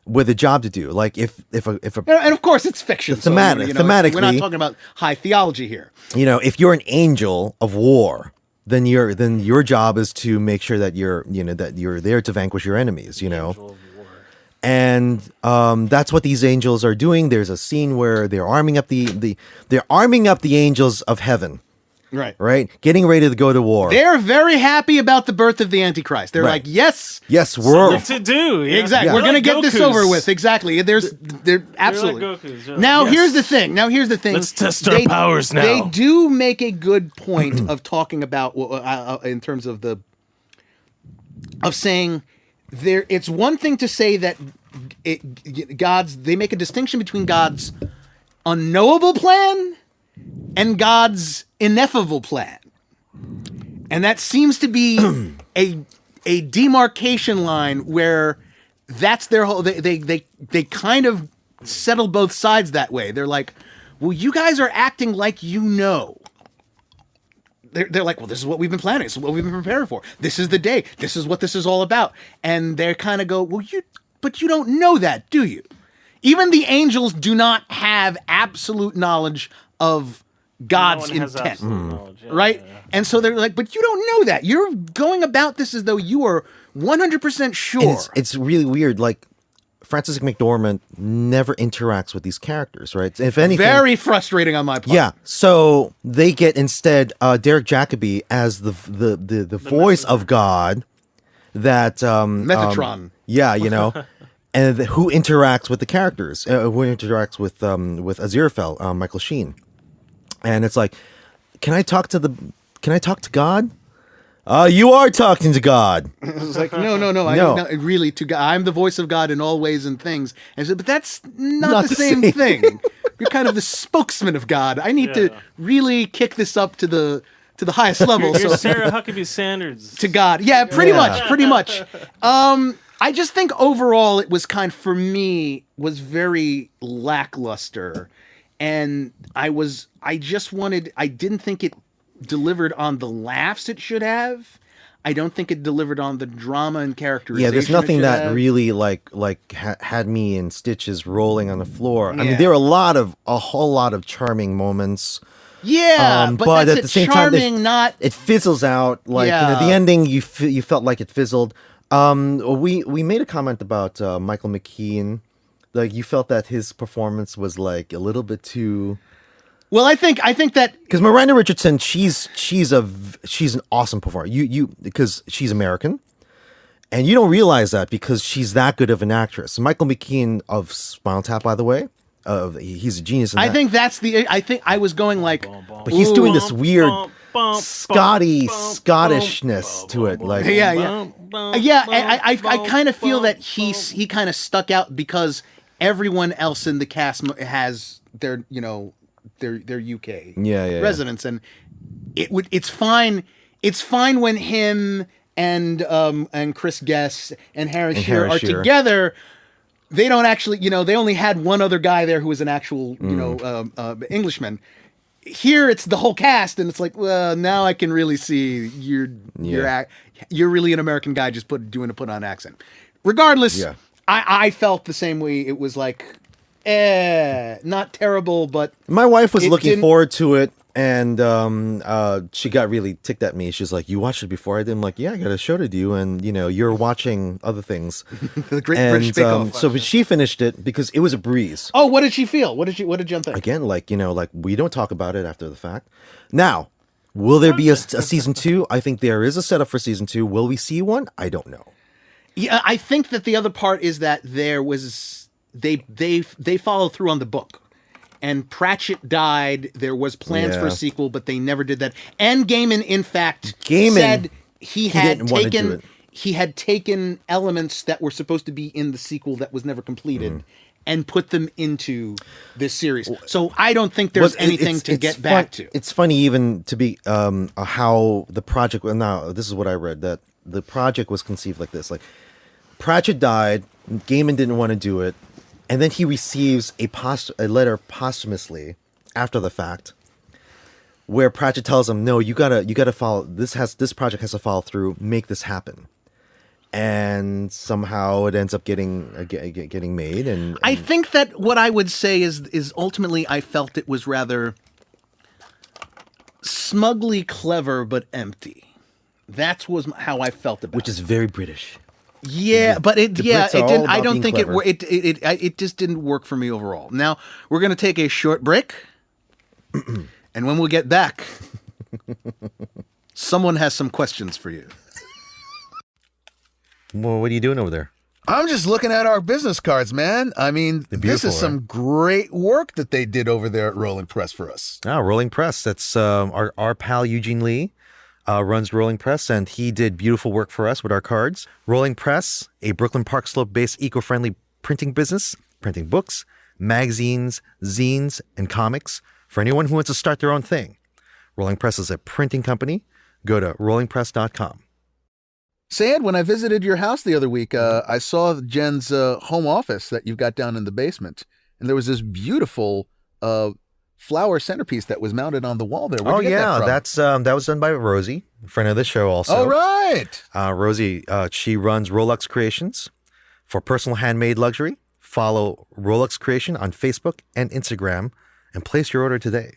with a job to do. Like if a And of course, it's fiction. Thematically, we're not talking about high theology here. if you're an angel of war, then your job is to make sure that you're there to vanquish your enemies. And that's what these angels are doing. There's a scene where they're arming up the angels of heaven. Right? Getting ready to go to war. They're very happy about the birth of the Antichrist. They're like, yes, we're What to do? Yeah. exactly. Yeah. We're going to They're get like this Gokus. over with. Exactly. They're absolutely. They're like Gokus, yeah. Now Yes. here's the thing. Let's test our powers now. They do make a good point of talking about in terms of saying there. It's one thing to say that they make a distinction between God's unknowable plan and God's ineffable plan. And that seems to be a demarcation line where that's their whole they kind of settle both sides that way. They're like, well, you guys are acting like you know. They're like, well, this is what we've been planning. This is what we've been preparing for. This is the day. This is what this is all about. And they kind of go, well, but you don't know that, do you? Even the angels do not have absolute knowledge of God's No one has intent, absolute knowledge, yeah, right? yeah, yeah. And so they're like, but you don't know that. You're going about this as though you are 100% sure. And it's really weird. Like Francis McDormand never interacts with these characters, right? If anything, very frustrating on my part. yeah. So they get instead Derek Jacobi as the voice of God. That Metatron. And who interacts with the characters? Who interacts with Aziraphale, Michael Sheen? And it's like, can I talk to God? You are talking to God. It's like, no. No, really, to God, I'm the voice of God in all ways and things. And I said, but that's not the same thing. You're kind of the spokesman of God. I need to really kick this up to the highest level. You're So Sarah Huckabee Sanders. to God, yeah, pretty much. I just think overall it was for me was very lackluster, and I didn't think it delivered on the laughs it should have. I don't think it delivered on the drama and characterization. Yeah, there's it nothing should that have. really had me in stitches rolling on the floor. I Yeah. mean, there are a whole lot of charming moments. Yeah, but that's at the same time, charming, not. it fizzles out. Like the ending, you felt like it fizzled. We made a comment about Michael McKean. Like you felt that his performance was like a little bit too. Well, I think that Because Miranda Richardson, she's an awesome performer. Because she's American, and you don't realize that because she's that good of an actress. Michael McKean of Spinal Tap, by the way, he's a genius. I think I was going like, but he's doing this weird Scottishness to it. Like yeah. I kind of feel that he kind of stuck out because everyone else in the cast has their UK residents, and it's fine. It's fine when him and Chris Guest and Harry Shearer are together. They don't actually, they only had one other guy there who was an actual, Englishman. Here it's the whole cast, and it's like, well, now I can really see you're really an American guy just doing a put on accent. Regardless, I felt the same way. It was like, not terrible, but my wife was looking forward to it, and she got really ticked at me. She's like, "You watched it before I did." I'm like, "Yeah, I got a show to do, and you're watching other things." the Great British Bake Off. So she finished it because it was a breeze. Oh, what did she feel? What did Jen think? Again, like we don't talk about it after the fact. Now, will there be a season 2? I think there is a setup for season 2. Will we see one? I don't know. Yeah, I think that the other part is that there was they followed through on the book. And Pratchett died. There was plans for a sequel, but they never did that. And Gaiman, in fact, said he had taken elements that were supposed to be in the sequel that was never completed and put them into this series. So I don't think there's anything to get back to. It's funny even to be how the project. Now this is what I read, that the project was conceived like this: like Pratchett died, Gaiman didn't want to do it. And then he receives a letter posthumously after the fact, where Pratchett tells him, "No, you gotta follow. This project has to follow through. Make this happen." and somehow it ends up getting made. And I think that what I would say is ultimately I felt it was rather smugly clever but empty. That was how I felt about it. which is very British. Yeah, but it The yeah, Brits are it all didn't. I about don't being think clever. it just didn't work for me overall. Now we're gonna take a short break, and when we get back, someone has some questions for you. Well, what are you doing over there? I'm just looking at our business cards, man. I mean, this beautiful, is some great work that they did over there at Rolling Press for us. Rolling Press. That's our pal Eugene Lee runs Rolling Press, and he did beautiful work for us with our cards. Rolling Press, a Brooklyn Park Slope-based eco-friendly printing business, printing books, magazines, zines, and comics for anyone who wants to start their own thing. Rolling Press is a printing company. Go to rollingpress.com. Sayed, when I visited your house the other week, I saw Jen's home office that you've got down in the basement, and there was this beautiful flower centerpiece that was mounted on the wall there. Where'd you get that from? That's that was done by Rosie, friend of the show also. All right. Rosie, she runs Rolex Creations for personal handmade luxury. Follow Rolex Creation on Facebook and Instagram and place your order today.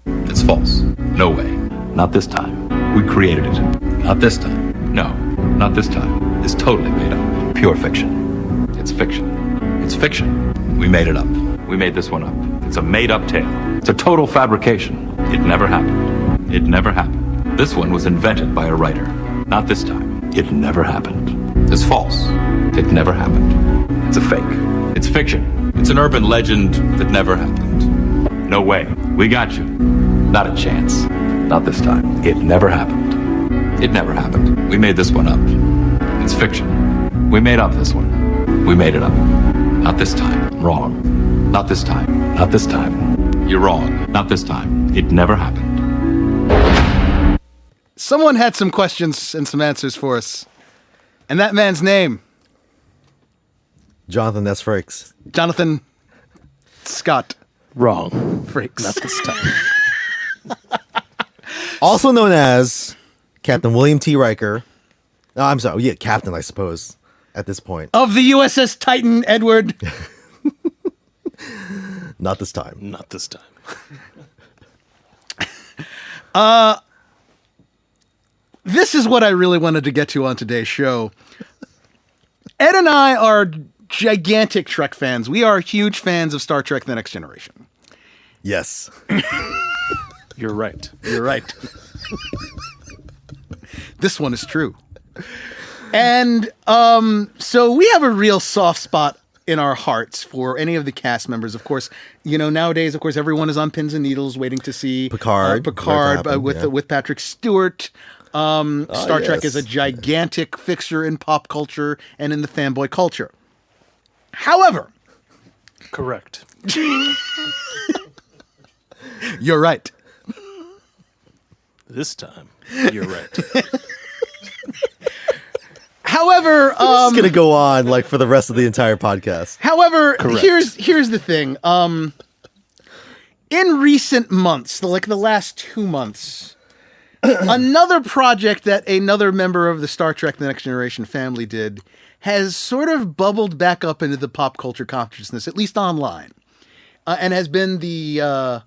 It's false. No way. Not this time. We created it. Not this time. No, not this time. It's totally made up. Pure fiction. It's fiction. It's fiction. We made it up. We made this one up. It's a made-up tale. It's a total fabrication. It never happened. It never happened. This one was invented by a writer. Not this time. It never happened. It's false. It never happened. It's a fake. It's fiction. It's an urban legend that never happened. No way. We got you. Not a chance. Not this time. It never happened. It never happened. We made this one up. It's fiction. We made up this one. We made it up. Not this time. Wrong. Not this time. Not this time. You're wrong. Not this time. It never happened. Someone had some questions and some answers for us, and that man's name, Jonathan S. Frakes. Jonathan Scott Wrong. Frakes. Not this time. Also known as Captain William T. Riker. Oh, I'm sorry. Yeah, Captain, I suppose, at this point. Of the USS Titan, Edward. Not this time. Not this time. This is what I really wanted to get to on today's show. Ed and I are gigantic Trek fans. We are huge fans of Star Trek: The Next Generation. Yes. You're right. You're right. This one is true. And so we have a real soft spot in our hearts for any of the cast members. Of course, you know, nowadays, of course, everyone is on pins and needles waiting to see Picard. with Patrick Stewart. Star Trek yes. is a gigantic fixture in pop culture and in the fanboy culture. However, Correct. you're right. This time, you're right. However, It's going to go on like for the rest of the entire podcast. However, here's the thing. In recent months, like the last 2 months, another project that another member of the Star Trek: The Next Generation family did has sort of bubbled back up into the pop culture consciousness, at least online, and has been the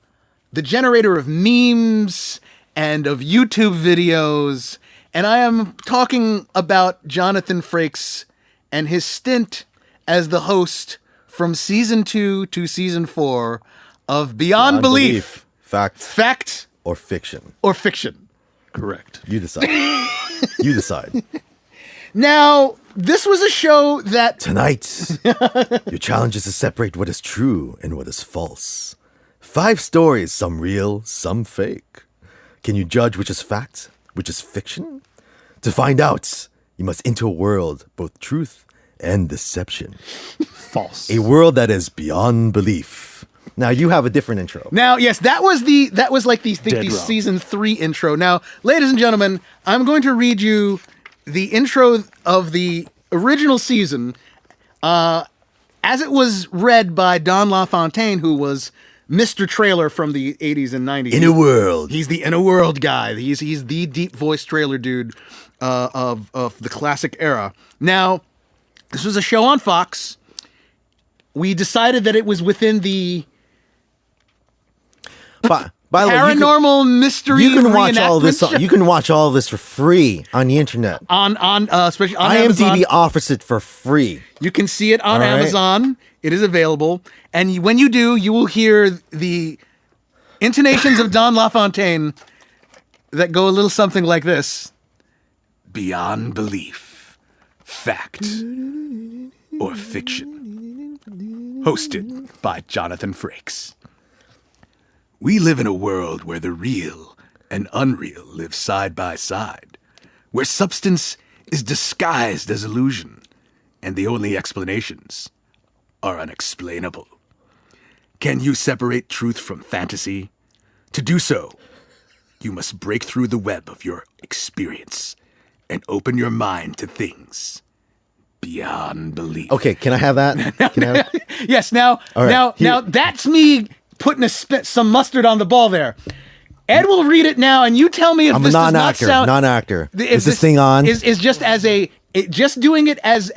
generator of memes and of YouTube videos. And I am talking about Jonathan Frakes and his stint as the host from season 2 to season 4 of Beyond Belief. Fact Fact or fiction. or fiction. Correct. You decide. You decide. Now, this was a show that Tonight, your challenge is to separate what is true and what is false. 5 stories, some real, some fake. Can you judge which is fact, which is fiction? To find out, you must enter a world, both truth and deception. False. A world that is beyond belief. Now you have a different intro. Now, yes, that was like the Dead wrong. season 3 intro. Now, ladies and gentlemen, I'm going to read you the intro of the original season, as it was read by Don LaFontaine, who was Mr. Trailer from the 80s and 90s. In a world. He's the In a World guy. He's the deep voice trailer dude. of the classic era. Now, this was a show on Fox. We decided that it was within the By the way, paranormal mystery. you can watch all this. reenactment show. You can watch all of this for free on the internet. on especially on IMDb Amazon. offers it for free. You can see it on All right. Amazon. It is available, and when you do, you will hear the intonations of Don LaFontaine that go a little something like this: "Beyond belief, fact, or fiction." Hosted by Jonathan Frakes. We live in a world where the real and unreal live side by side, where substance is disguised as illusion, and the only explanations are unexplainable. Can you separate truth from fantasy? To do so, you must break through the web of your experience and open your mind to things beyond belief. Okay, can I have that? Can I have Yes, now, All right, now that's me putting some mustard on the ball there. Ed will read it now, and you tell me if I'm a this does not non-actor. sound Non-actor. if Is this thing on? Is just as just doing it as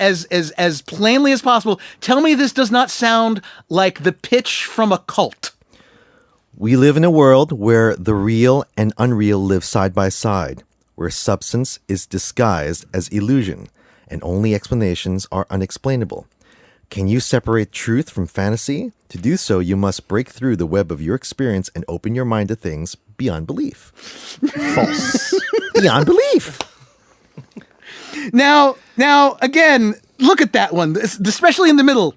plainly as possible. Tell me this does not sound like the pitch from a cult. We live in a world where the real and unreal live side by side, where substance is disguised as illusion, and only explanations are unexplainable. Can you separate truth from fantasy? To do so, you must break through the web of your experience and open your mind to things beyond belief. False. Beyond belief. Now, again, look at that one, especially in the middle.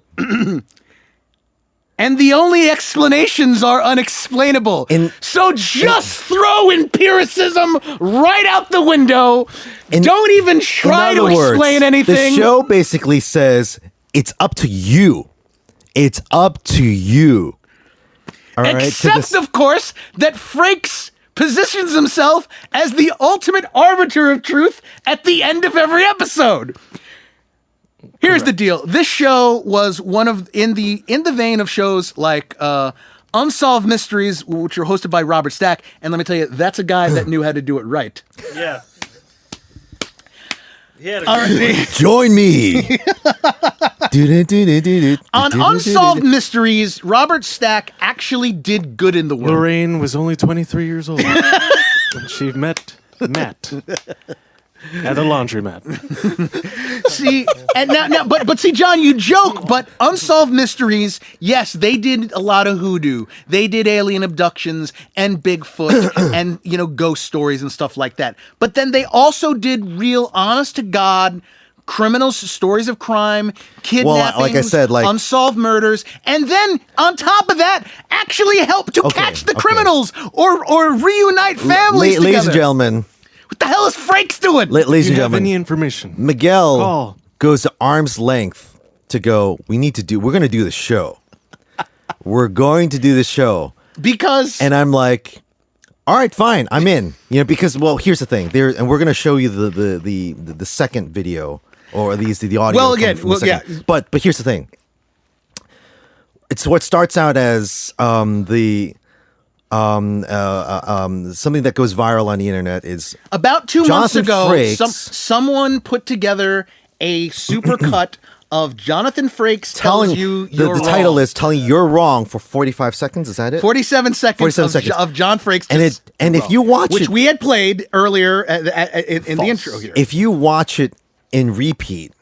And the only explanations are unexplainable. So just throw empiricism right out the window. Don't even try In to other words, explain anything. The show basically says it's up to you. It's up to you. All right, Except, of course, that Frakes positions himself as the ultimate arbiter of truth at the end of every episode. Here's the deal. This show was one of in the vein of shows like Unsolved Mysteries, which are hosted by Robert Stack, and let me tell you, that's a guy that knew how to do it right. Yeah. Join me. On Unsolved Mysteries, Robert Stack actually did good in the world. Lorraine was only 23 years old when she met Matt at a laundromat. See, and now, but see, John, you joke, but Unsolved Mysteries, yes, they did a lot of hoodoo. They did alien abductions and Bigfoot and, ghost stories and stuff like that. But then they also did real, honest to God, criminals, stories of crime, kidnappings, like I said, unsolved murders, and then on top of that, actually help to catch the criminals or reunite families together. Ladies and gentlemen. What the hell is Frakes doing? Ladies and Do you have gentlemen. any information? Miguel Call. goes to arm's length to go, we're going to do the show. We're going to do the show. Because And I'm like, all right, fine, I'm in. Because, here's the thing. And we're going to show you the second video, or at least the audio. Well, again, from the second. yeah. But here's the thing. It's what starts out as something that goes viral on the internet is about 2 months Jonathan ago, Frakes. someone put together a supercut of Jonathan Frakes telling you you're the wrong. title is telling you you're wrong for 45 seconds. Is that it? 47 seconds, 47 of, seconds. of John Frakes. And if you watch which it, we had played earlier in the intro here. if you watch it in repeat,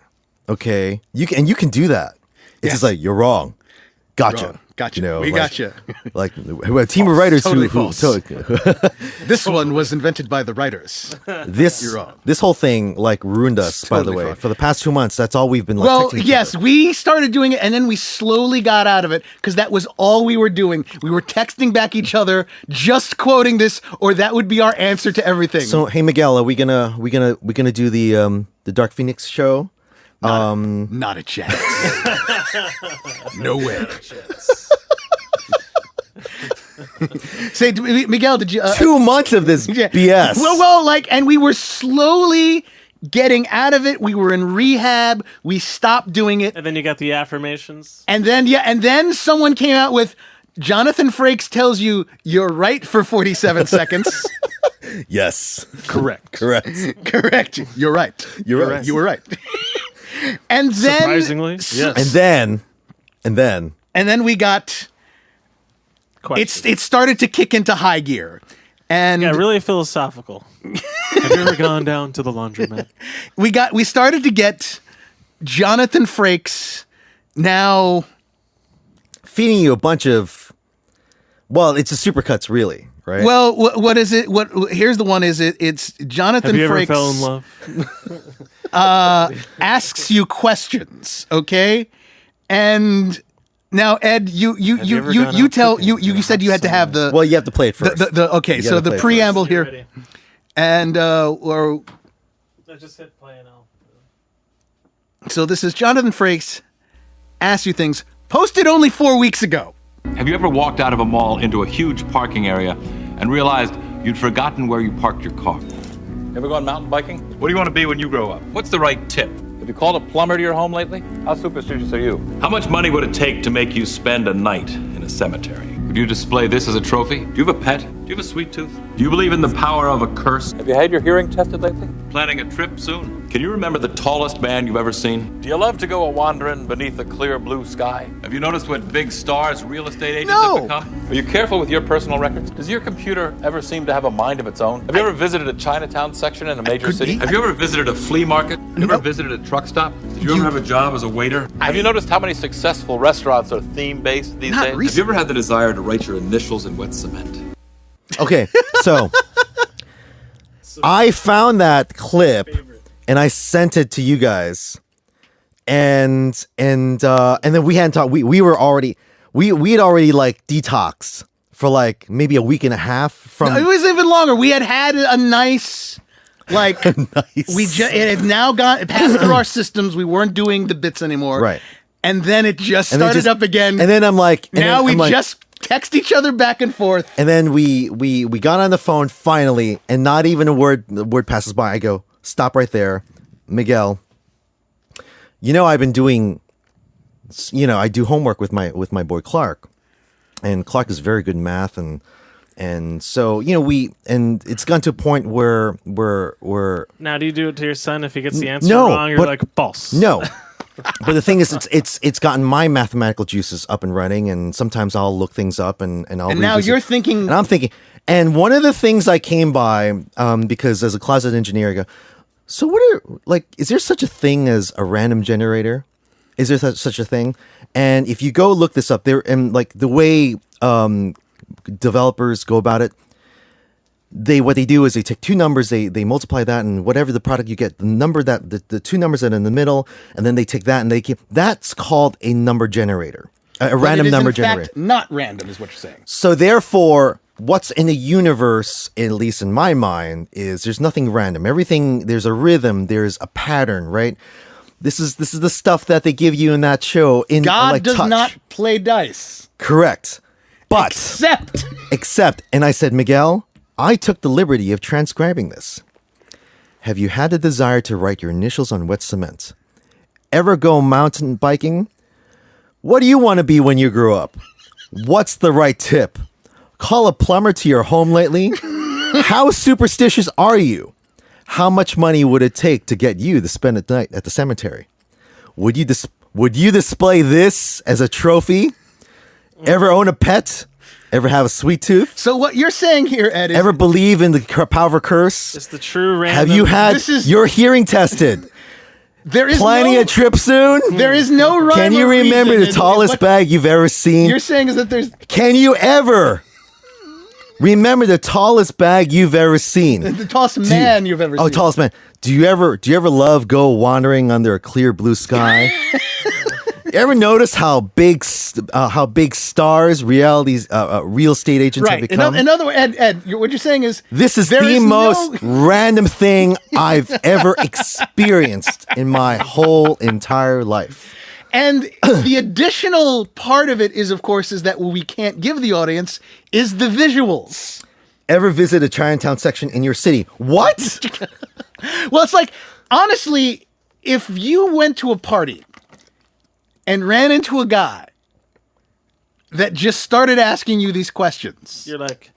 okay, you can do that. It's Yes. just like you're wrong. Gotcha. Wrong. Gotcha. We gotcha. Like a team of writers Totally who false. This one was invented by the writers. You're wrong. this whole thing ruined us. By the Totally way, wrong. for the past 2 months, that's all we've been Well, texting each yes, other. we started doing it, and then we slowly got out of it because that was all we were doing. We were texting back each other, just quoting this, or that would be our answer to everything. So hey, Miguel, are we gonna do the Dark Phoenix show? Not a chance. No way. Say, Miguel, did you 2 months of this yeah. BS. Well, and we were slowly getting out of it. We were in rehab. We stopped doing it, And then you got the affirmations. and then someone came out with Jonathan Frakes tells you you're right for 47 seconds. Yes. Correct. Correct. Correct. You're right. You're right. You were right. And then Surprisingly, yes. And then we got it started to kick into high gear. And really philosophical. Have you ever gone down to the laundromat? we started to get Jonathan Frakes now feeding you a bunch of, well, it's a supercuts, really, right? Well, what is it? Here's the one. It's Jonathan Have you ever Frakes fell in love? asks you questions, okay? And now, Ed, you said you had to have the well, you have to play it first. Okay, so the preamble here, Ready. and I just hit play now. So this is Jonathan Frakes asks you things. Posted only 4 weeks ago. Have you ever walked out of a mall into a huge parking area and realized you'd forgotten where you parked your car? Ever gone mountain biking? What do you want to be when you grow up? What's the right tip? Have you called a plumber to your home lately? How superstitious are you? How much money would it take to make you spend a night in a cemetery? Would you display this as a trophy? Do you have a pet? Do you have a sweet tooth? Do you believe in the power of a curse? Have you had your hearing tested lately? Planning a trip soon? Can you remember the tallest man you've ever seen? Do you love to go a-wandering beneath a clear blue sky? Have you noticed what big stars real estate agents have become? Are you careful with your personal records? Does your computer ever seem to have a mind of its own? Have you ever visited a Chinatown section in a major city? Have you ever visited a flea market? Have you ever visited a truck stop? Did you ever have a job as a waiter? Have you noticed how many successful restaurants are theme-based these days? Have you ever had the desire to write your initials in wet cement? Okay, so I found that clip and I sent it to you guys, and then we hadn't talked. We had already like detoxed for like maybe a week and a half from. No, it was even longer. We had a nice. Like it had now it passed through our systems. We weren't doing the bits anymore, right? And then it just started up again. And then I'm like, now we just text each other back and forth. And then we got on the phone finally, and not even a word passes by. I go, stop right there, Miguel. I've been doing, I do homework with my boy Clark, and Clark is very good in math, and so and it's gotten to a point where Now, do you do it to your son if he gets the answer No, wrong? You're like, false. No. But the thing is, it's gotten my mathematical juices up and running, and sometimes I'll look things up and I'll. And now you're thinking, and I'm thinking, and one of the things I came by, because as a closet engineer, I go, so is there such a thing as a random generator? Is there such a thing? And if you go look this up, there and like the way developers go about it. What they do is they take two numbers, they multiply that, and whatever the product you get, the number that the two numbers that are in the middle, and then they take that and that's called a number generator, a random number generator. Not random is what you're saying. So therefore, what's in the universe, at least in my mind, is there's nothing random. Everything, there's a rhythm, there's a pattern, right? This is the stuff that they give you in that show. God does touch. not play dice. Correct. But except, and I said, Miguel, I took the liberty of transcribing this. Have you had the desire to write your initials on wet cement? Ever go mountain biking? What do you want to be when you grow up? What's the right tip? Call a plumber to your home lately? How superstitious are you? How much money would it take to get you to spend a night at the cemetery? Would you display this as a trophy? Ever own a pet? Ever have a sweet tooth? So what you're saying here, Ed, is... Ever believe in the power of curse? It's the true random... Have you had your hearing tested? There is planning a trip soon? There is no rhyme. Can you remember the tallest bag you've ever seen? You're saying is that there's... Can you ever remember the tallest bag you've ever seen? The tallest man you've ever seen. Oh, tallest man. Do you ever love go wandering under a clear blue sky? You ever notice how big stars real estate agents have become? In other words, Ed, what you're saying is this is the most random thing I've ever experienced in my whole entire life. And the additional part of it is, of course, is that what we can't give the audience is the visuals. Ever visit a Chinatown section in your city? What? Well, it's like, honestly, if you went to a party and ran into a guy that just started asking you these questions. You're like,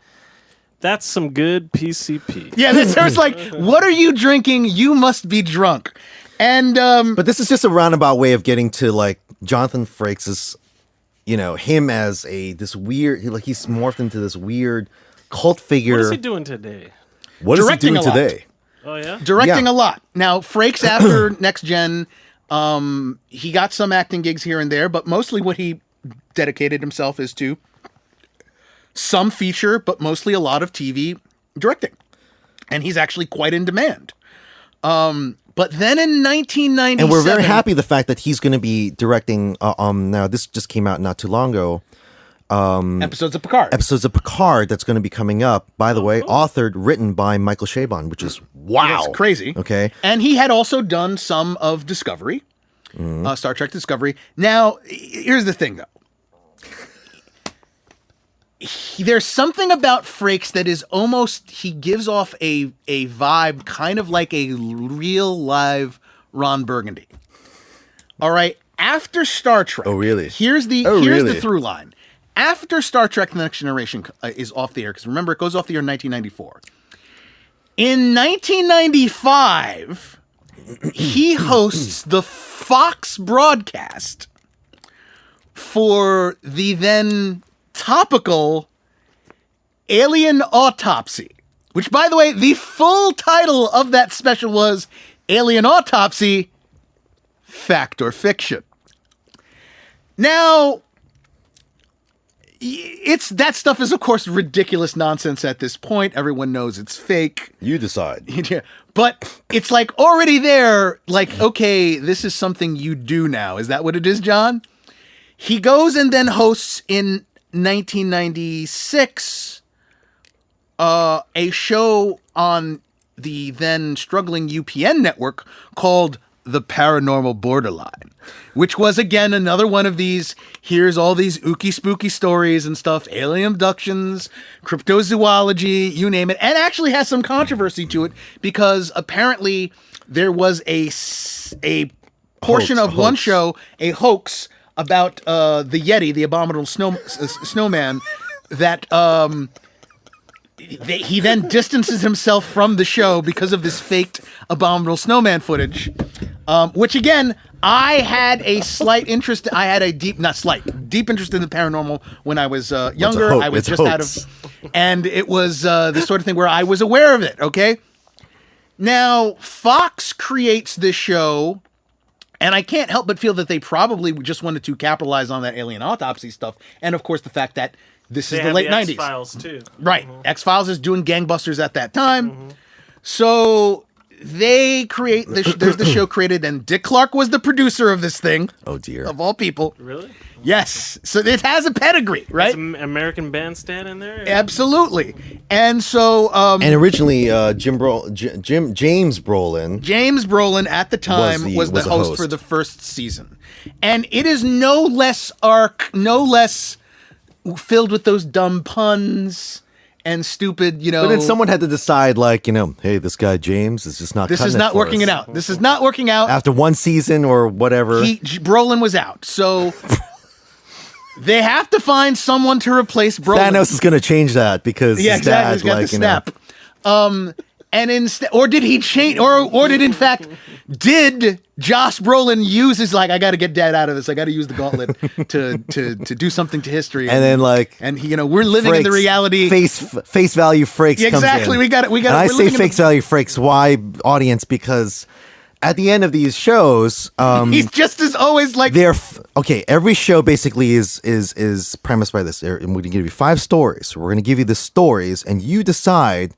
That's some good PCP. Yeah, there's like, what are you drinking? You must be drunk. And But this is just a roundabout way of getting to like Jonathan Frakes' him as this weird, he's morphed into this weird cult figure. What is he doing today? What is he Directing doing a lot. today? Oh, yeah? directing Yeah. a lot. Now, Frakes after Next Gen, he got some acting gigs here and there, but mostly what he dedicated himself is to some feature, but mostly a lot of TV directing. And he's actually quite in demand. But then in 1997... And we're very happy the fact that he's going to be directing, now this just came out not too long ago, episodes of Picard. episodes of Picard that's going to be coming up, by the way, authored, written by Michael Chabon, which is wow. That's crazy. Okay. And he had also done some of Discovery, Star Trek Discovery. Now, here's the thing, though. There's something about Frakes that is almost, he gives off a vibe kind of like a real live Ron Burgundy. All right, after Star Trek. Oh, really? Here's the really? through line. After Star Trek The Next Generation is off the air, because remember, it goes off the air in 1994. In 1995, he hosts the Fox broadcast for the then topical Alien Autopsy, which, by the way, the full title of that special was Alien Autopsy, Fact or Fiction. Now, that stuff is, of course, ridiculous nonsense at this point. Everyone knows it's fake. You decide. Yeah, but it's like already there, like, okay, this is something you do now. Is that what it is, John? He goes and then hosts in 1996 a show on the then struggling UPN network called The Paranormal Borderline, which was, again, another one of these, here's all these ooky spooky stories and stuff, alien abductions, cryptozoology, you name it, and actually has some controversy to it because apparently there was a portion of one show, a hoax about the Yeti, the abominable snowman, that he then distances himself from the show because of this faked abominable snowman footage, which again, I had a slight interest. I had a deep interest in the paranormal when I was younger. I was just out of, and it was the sort of thing where I was aware of it. Okay, now Fox creates this show. And I can't help but feel that they probably just wanted to capitalize on that alien autopsy stuff. And, of course, the fact that this is the late 90s. X-Files, too. Right. Mm-hmm. X-Files is doing gangbusters at that time. Mm-hmm. So they create, there's the show created, and Dick Clark was the producer of this thing. Oh, dear. Of all people. Really? Yes. So it has a pedigree, right? There's an American Bandstand in there? Absolutely. And so... and originally, James Brolin. James Brolin at the time was the host for the first season. And it is no less filled with those dumb puns and stupid, But then someone had to decide, like, hey, this guy James is just not. This is not working it out. This is not working out. After one season or whatever, Brolin was out, so they have to find someone to replace Brolin. Thanos is going to change that because his dad, he's got like, the snap. And instead, or did he change? Or did in fact, did Josh Brolin use his I got to get dad out of this. I got to use the gauntlet to do something to history. And then we're living Frakes, in the reality. Face value Frakes. Exactly. Comes in. We got it. And I say face value Frakes. Why, audience? Because at the end of these shows, he's just as always like they're okay. Every show basically is premised by this. And we're going to give you 5 stories. We're going to give you the stories, and you decide.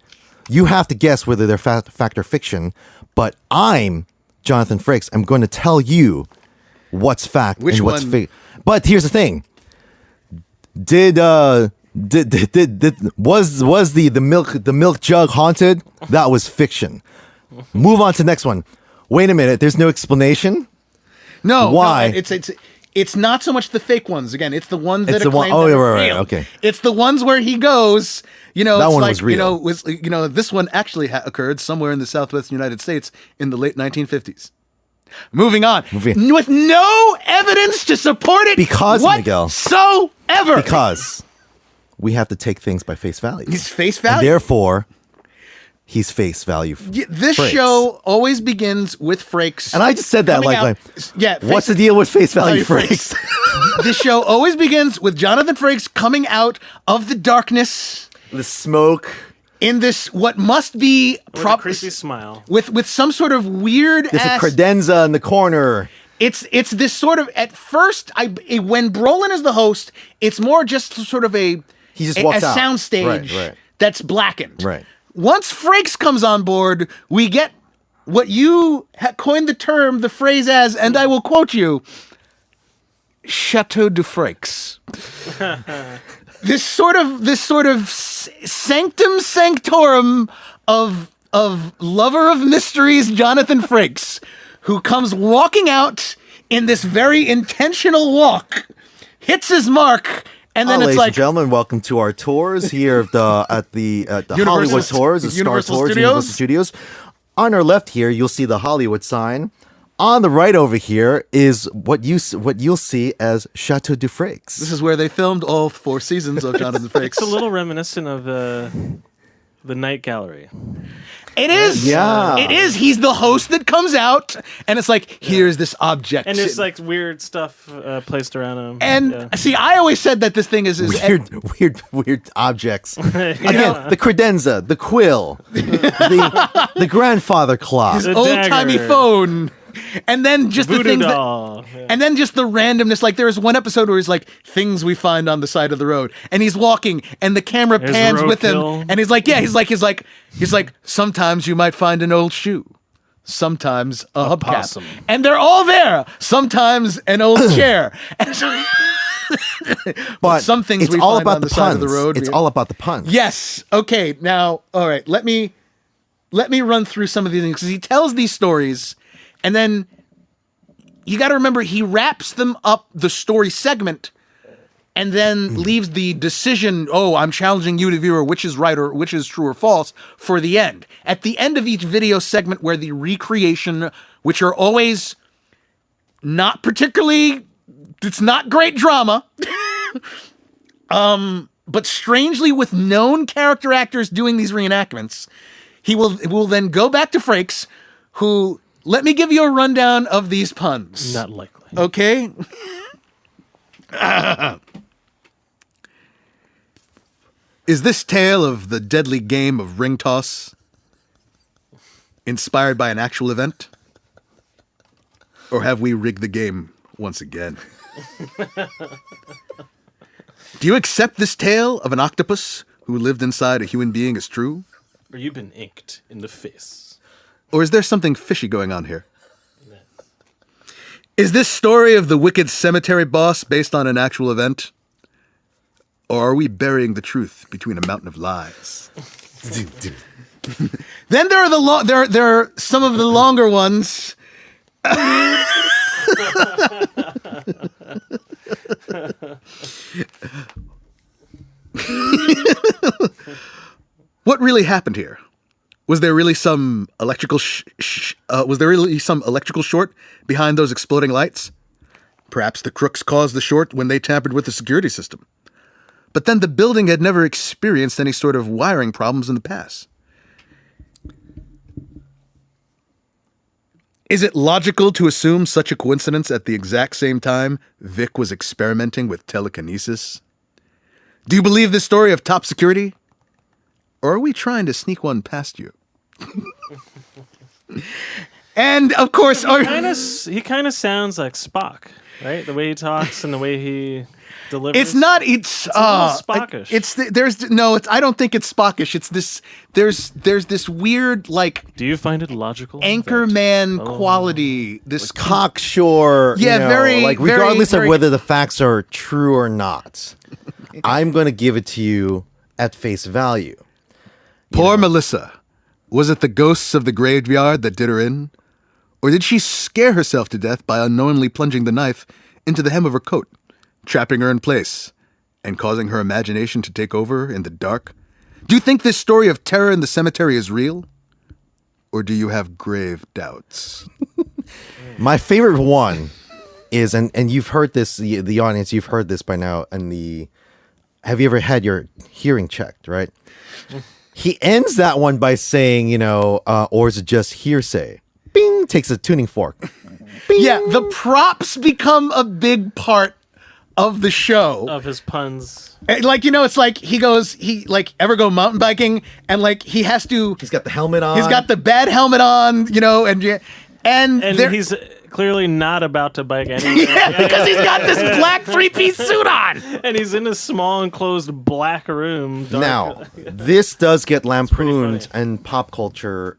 You have to guess whether they're fact or fiction, but I'm Jonathan Frakes. I'm going to tell you what's fact and what's fiction. But here's the thing: was the milk jug haunted? That was fiction. Move on to the next one. Wait a minute. There's no explanation. No. Why? No, it's not so much the fake ones. Again, it's the ones that are claimed that are real. Okay. It's the ones where he goes. That it's one like, was real. This one actually occurred somewhere in the Southwest United States in the late 1950s. Moving on. With no evidence to support it because, Miguel. whatsoever. Because we have to take things by face value. He's face And value. therefore, he's face value. This Frakes. show always begins with Frakes. And I just said that coming like, out- yeah. what's the deal with face value Frakes? This show always begins with Jonathan Frakes coming out of the darkness The smoke. in this what must be With a creepy smile. with some sort of weird There's a ass. credenza in the corner. It's this sort of at first when Brolin is the host, it's more just sort of a He just walks out. soundstage Right. that's blackened. Right. Once Frakes comes on board, we get what you coined the phrase as, and I will quote you, Chateau de Frakes. this sort of sanctum sanctorum of lover of mysteries, Jonathan Frakes, who comes walking out in this very intentional walk, hits his mark, and then it's ladies like and gentlemen, welcome to our tours here at the Universal- Hollywood tours, the Star Universal Tours, Studios. Universal Studios. On our left here, you'll see the Hollywood sign. On the right over here is what you'll see as Chateau de Frakes. this is where they filmed all 4 seasons of Jonathan Frakes. It's a little reminiscent of the Night Gallery. It is. Yeah. It is. He's the host that comes out, and it's like, here's this object. And there's sitting- like weird stuff placed around him. and Yeah. see, I always said that this thing is weird objects. Again, the credenza, the quill, the grandfather clock. The old timey dagger. phone, and then just the Voodoo things that. doll. Yeah. And then just the randomness. Like there was one episode where he's like, things we find on the side of the road. And he's walking and the camera There's pans with him. roadkill. And he's like, yeah, he's like, sometimes you might find an old shoe. Sometimes a hubcap. possum. And they're all there. Sometimes an old chair. And so, But some things it's we all find about on the the side of puns. the road. It's all about the puns. Yes. Okay. Now, all right. Let me run through some of these things because he tells these stories, and then you got to remember he wraps them up the story segment, and then leaves the decision. Oh, I'm challenging you, the viewer, which is right or which is true or false for the end. At the end of each video segment, where the recreation, which are always not particularly, it's not great drama. But strangely, with known character actors doing these reenactments, he will then go back to Frakes, who, let me give you a rundown of these puns. Not likely. Okay? Is this tale of the deadly game of ring toss inspired by an actual event? Or have we rigged the game once again? Do you accept this tale of an octopus who lived inside a human being as true? Or you've been inked in the face. Or is there something fishy going on here? Is this story of the wicked cemetery boss based on an actual event? Or are we burying the truth between a mountain of lies? Then there are there are some of the longer ones. What really happened here? Was there really some electrical short behind those exploding lights? Perhaps the crooks caused the short when they tampered with the security system. But then the building had never experienced any sort of wiring problems in the past. Is it logical to assume such a coincidence at the exact same time Vic was experimenting with telekinesis? Do you believe this story of top security? Or are we trying to sneak one past you? And of course, He kind of sounds like Spock, right? The way he talks and the way he delivers. it's not. It's a little Spockish. I don't think it's Spockish. It's this. There's this weird like Do you find it logical? Anchorman quality. This Cocksure. Yeah, very, like very, regardless very- of whether the facts are true or not. I'm going to give it to you at face value. Poor Melissa. Was it the ghosts of the graveyard that did her in? Or did she scare herself to death by unknowingly plunging the knife into the hem of her coat, trapping her in place, and causing her imagination to take over in the dark? Do you think this story of terror in the cemetery is real? Or do you have grave doubts? My favorite one is, and you've heard this, the audience, you've heard this by now in the have you ever had your hearing checked, right? He ends that one by saying, or is it just hearsay? Bing, takes a tuning fork. Bing. Yeah, the props become a big part of the show. Of his puns. Like, it's like he ever go mountain biking and like he has to. He's got the helmet on. He's got the bad helmet on, and he's clearly not about to bike anywhere. Yeah, because he's got this black 3-piece suit on. And he's in a small enclosed black room. Now, this does get lampooned in pop culture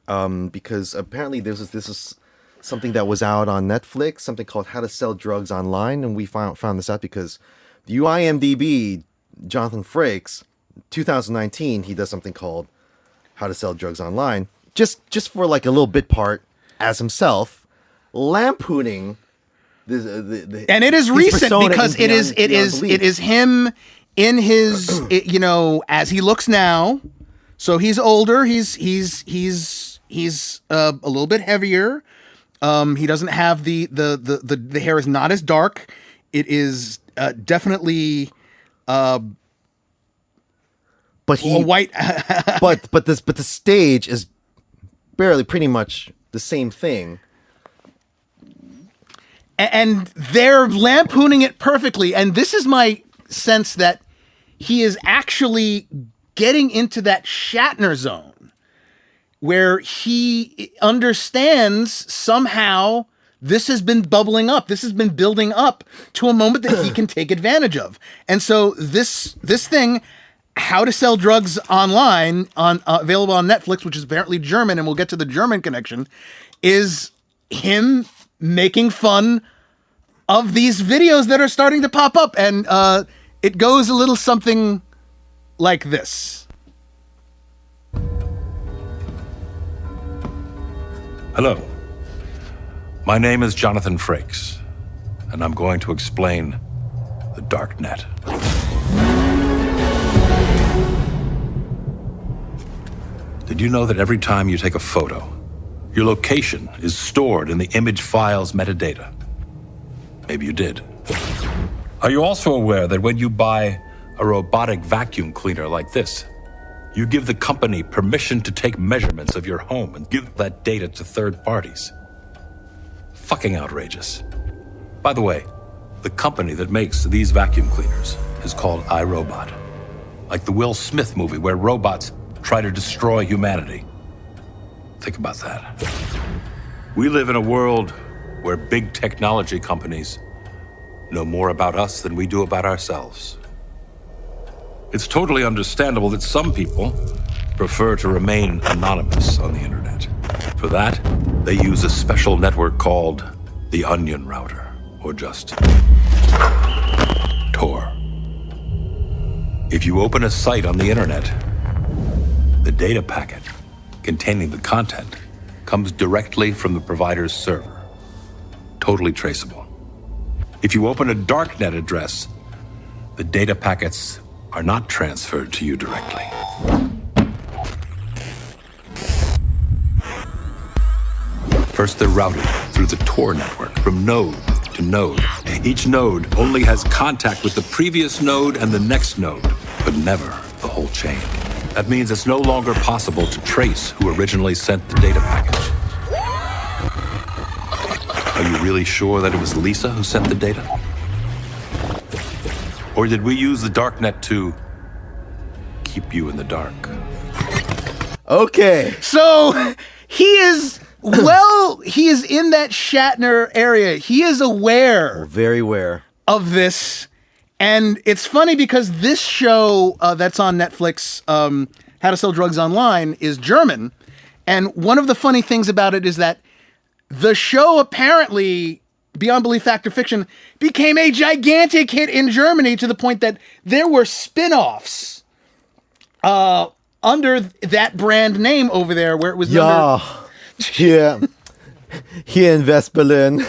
because apparently this is something that was out on Netflix, something called How to Sell Drugs Online, and we found this out because the IMDb, Jonathan Frakes, 2019, he does something called How to Sell Drugs Online, just for like a little bit part as himself, lampooning the and it is recent because it is him in his as he looks now. So he's older. He's a little bit heavier. He doesn't have the hair is not as dark. It is definitely but he white. but the stage is barely pretty much the same thing. And they're lampooning it perfectly. And this is my sense that he is actually getting into that Shatner zone where he understands somehow this has been bubbling up. This has been building up to a moment that he can take advantage of. And so this thing, How to Sell Drugs Online, available on Netflix, which is apparently German, and we'll get to the German connection, is him making fun of these videos that are starting to pop up. And it goes a little something like this. Hello. My name is Jonathan Frakes, and I'm going to explain the dark net. Did you know that every time you take a photo, your location is stored in the image file's metadata? Maybe you did. Are you also aware that when you buy a robotic vacuum cleaner like this, you give the company permission to take measurements of your home and give that data to third parties? Fucking outrageous. By the way, the company that makes these vacuum cleaners is called iRobot. Like the Will Smith movie where robots try to destroy humanity. Think about that. We live in a world where big technology companies know more about us than we do about ourselves. It's totally understandable that some people prefer to remain anonymous on the internet. For that, they use a special network called the Onion Router, or just Tor. If you open a site on the internet, the data packet containing the content comes directly from the provider's server. Totally traceable. If you open a darknet address, the data packets are not transferred to you directly. First, they're routed through the Tor network from node to node. Each node only has contact with the previous node and the next node, but never the whole chain. That means it's no longer possible to trace who originally sent the data package. Are you really sure that it was Lisa who sent the data? Or did we use the darknet to keep you in the dark? Okay. So he is in that Shatner area. He is aware. Very aware. Of this. And it's funny because this show that's on Netflix, How to Sell Drugs Online, is German. And one of the funny things about it is that the show apparently, beyond belief, fact or fiction, became a gigantic hit in Germany to the point that there were spin-offs under that brand name over there where it was here in West Berlin.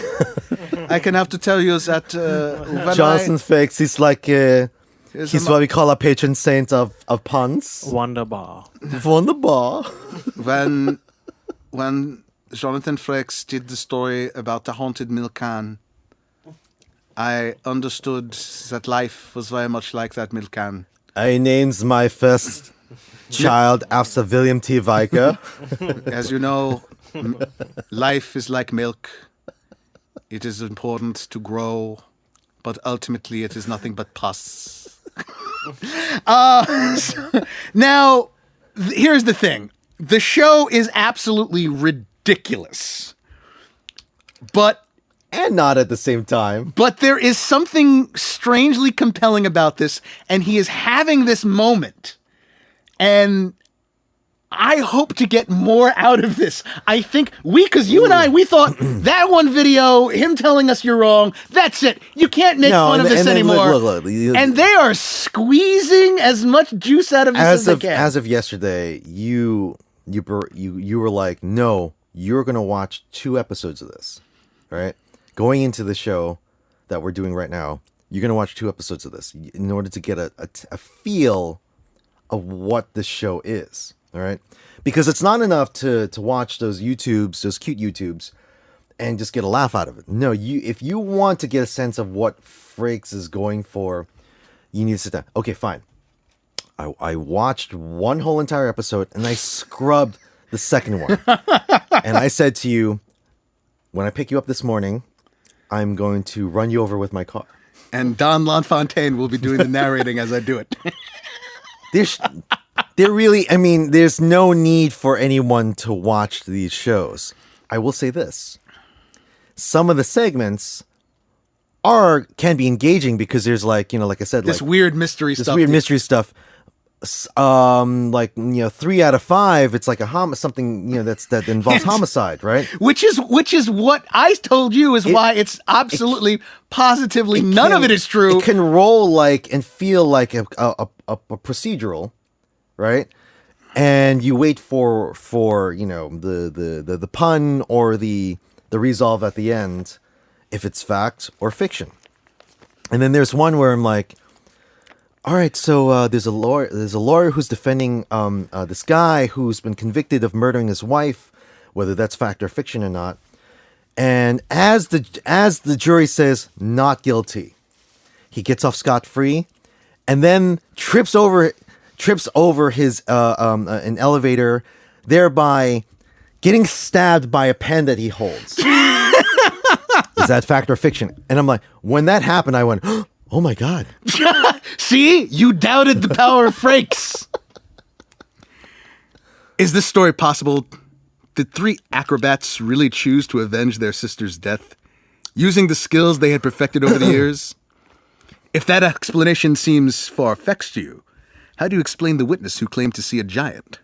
I can have to tell you that Jonathan Frakes, he's like he's what we call a patron saint of puns. Wunderbar. When Jonathan Frakes did the story about the haunted milk can, I understood that life was very much like that milk can. I named my first child after William T. Weicker. As you know, life is like milk. It is important to grow, but ultimately it is nothing but pus. Now, here's the thing. The show is absolutely ridiculous. And not at the same time. But there is something strangely compelling about this, and he is having this moment. And I hope to get more out of this. I think because you and I, we thought that one video, him telling us you're wrong, that's it. You can't make fun of this anymore. Look, and they are squeezing as much juice out of this as they can. As of yesterday, you were like, no, you're going to watch 2 episodes of this, right? Going into the show that we're doing right now, you're going to watch 2 episodes of this in order to get a feel of what the show is, all right? Because it's not enough to watch those cute YouTubes, and just get a laugh out of it. No, if you want to get a sense of what Frakes is going for, you need to sit down. Okay, fine. I watched one whole entire episode, and I scrubbed the second one. And I said to you, when I pick you up this morning, I'm going to run you over with my car. And Don LaFontaine will be doing the narrating as I do it. There's no need for anyone to watch these shows. I will say this. Some of the segments can be engaging because there's like I said, this weird mystery stuff. Mystery stuff. 3 out of 5, it's like something that involves homicide, right? Which is what I told you is why it's absolutely positively none of it is true. It can roll and feel like a procedural, right? And you wait for the pun or the resolve at the end, if it's fact or fiction. And then there's one where I'm like, all right, so there's a lawyer who's defending this guy who's been convicted of murdering his wife, whether that's fact or fiction or not. And as the jury says not guilty, he gets off scot-free, and then trips over his an elevator, thereby getting stabbed by a pen that he holds. Is that fact or fiction? And I'm like, when that happened, I went, oh my God. See, you doubted the power of Frakes. Is this story possible? Did 3 acrobats really choose to avenge their sister's death, using the skills they had perfected over the years? If that explanation seems far-fetched to you, how do you explain the witness who claimed to see a giant?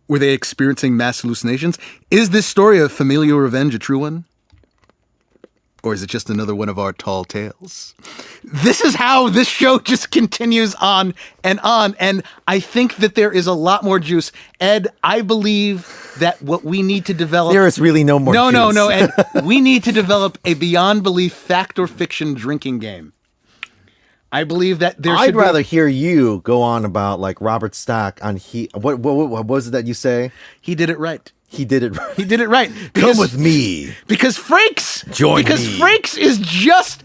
Were they experiencing mass hallucinations? Is this story of familial revenge a true one? Or is it just another one of our tall tales? This is how this show just continues on. And I think that there is a lot more juice. Ed, I believe that what we need to develop... There is really no more juice. No, Ed. We need to develop a beyond belief fact or fiction drinking game. I believe that there should I'd rather hear you go on about Robert Stack on what was it that you say? He did it right. He did it right. He did it right. Come with me. Because Frakes... Join because me. Frakes is just...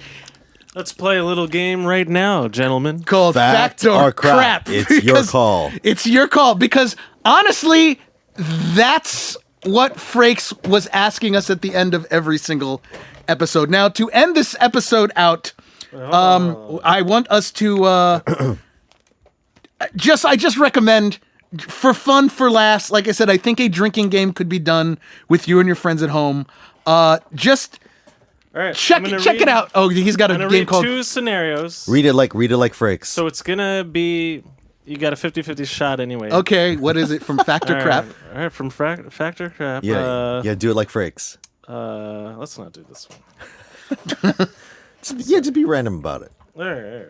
Let's play a little game right now, gentlemen. Called Fact or Crap. It's your call. It's your call. Because, honestly, that's what Frakes was asking us at the end of every single episode. Now, to end this episode out... I want us to I just recommend, for fun, for laughs, like I said, I think a drinking game could be done with you and your friends at home. Just All right, check it out. Oh, he's got a game called 2 scenarios. Read it like Frakes. So it's gonna be, you got a 50-50 shot anyway. Okay, what is it, from Fact or Crap? All right, from Fact or Crap. Yeah, do it like Frakes. Let's not do this one. Yeah, just be random about it. All right.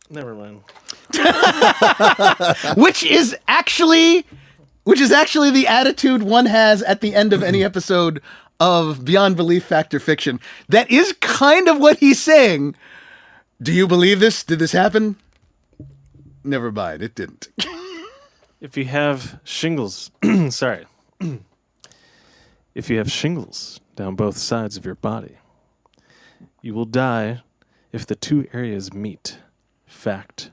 Never mind. Which is actually the attitude one has at the end of any episode of Beyond Belief, Fact or Fiction. That is kind of what he's saying. Do you believe this? Did this happen? Never mind, it didn't. If you have shingles, sorry. if you have shingles down both sides of your body. You will die if the two areas meet. Fact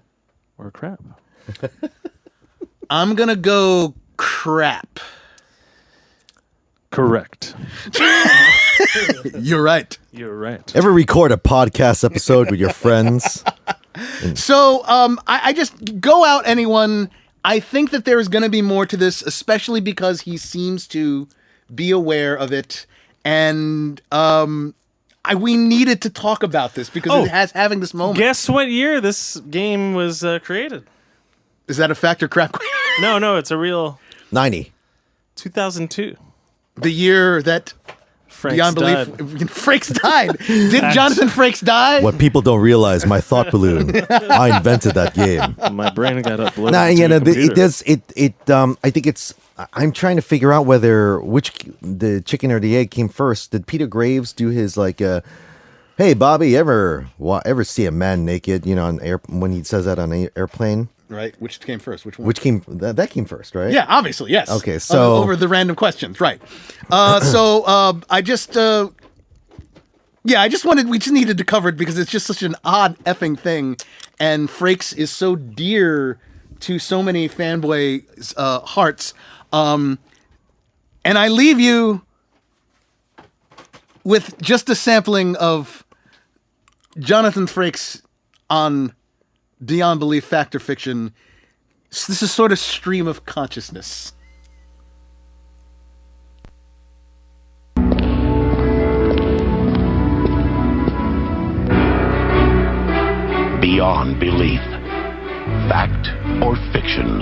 or crap? I'm going to go crap. Correct. You're right. You're right. Ever record a podcast episode with your friends? So I just go out, anyone. I think that there is going to be more to this, especially because he seems to be aware of it. And we needed to talk about this because it has having this moment. Guess what year this game was created? Is that a fact or crap? No, it's a real 90. 2002. The year that Frank's beyond belief Frakes died. Did Jonathan Frakes die? What people don't realize, my thought balloon. I invented that game. My brain got uploaded. Nah, to you know, the computer. it does. I think it's. I'm trying to figure out whether the chicken or the egg came first. Did Peter Graves do his hey Bobby, ever see a man naked? You know, when he says that on an airplane. Right. Which came first? Which one? Which came that came first, right? Yeah, obviously, yes. Okay, so over the random questions, right? I just wanted we just needed to cover it because it's just such an odd effing thing, and Frakes is so dear to so many fanboy hearts, and I leave you with just a sampling of Jonathan Frakes on Beyond Belief, Fact or Fiction. This is sort of stream of consciousness. Beyond Belief, Fact or Fiction.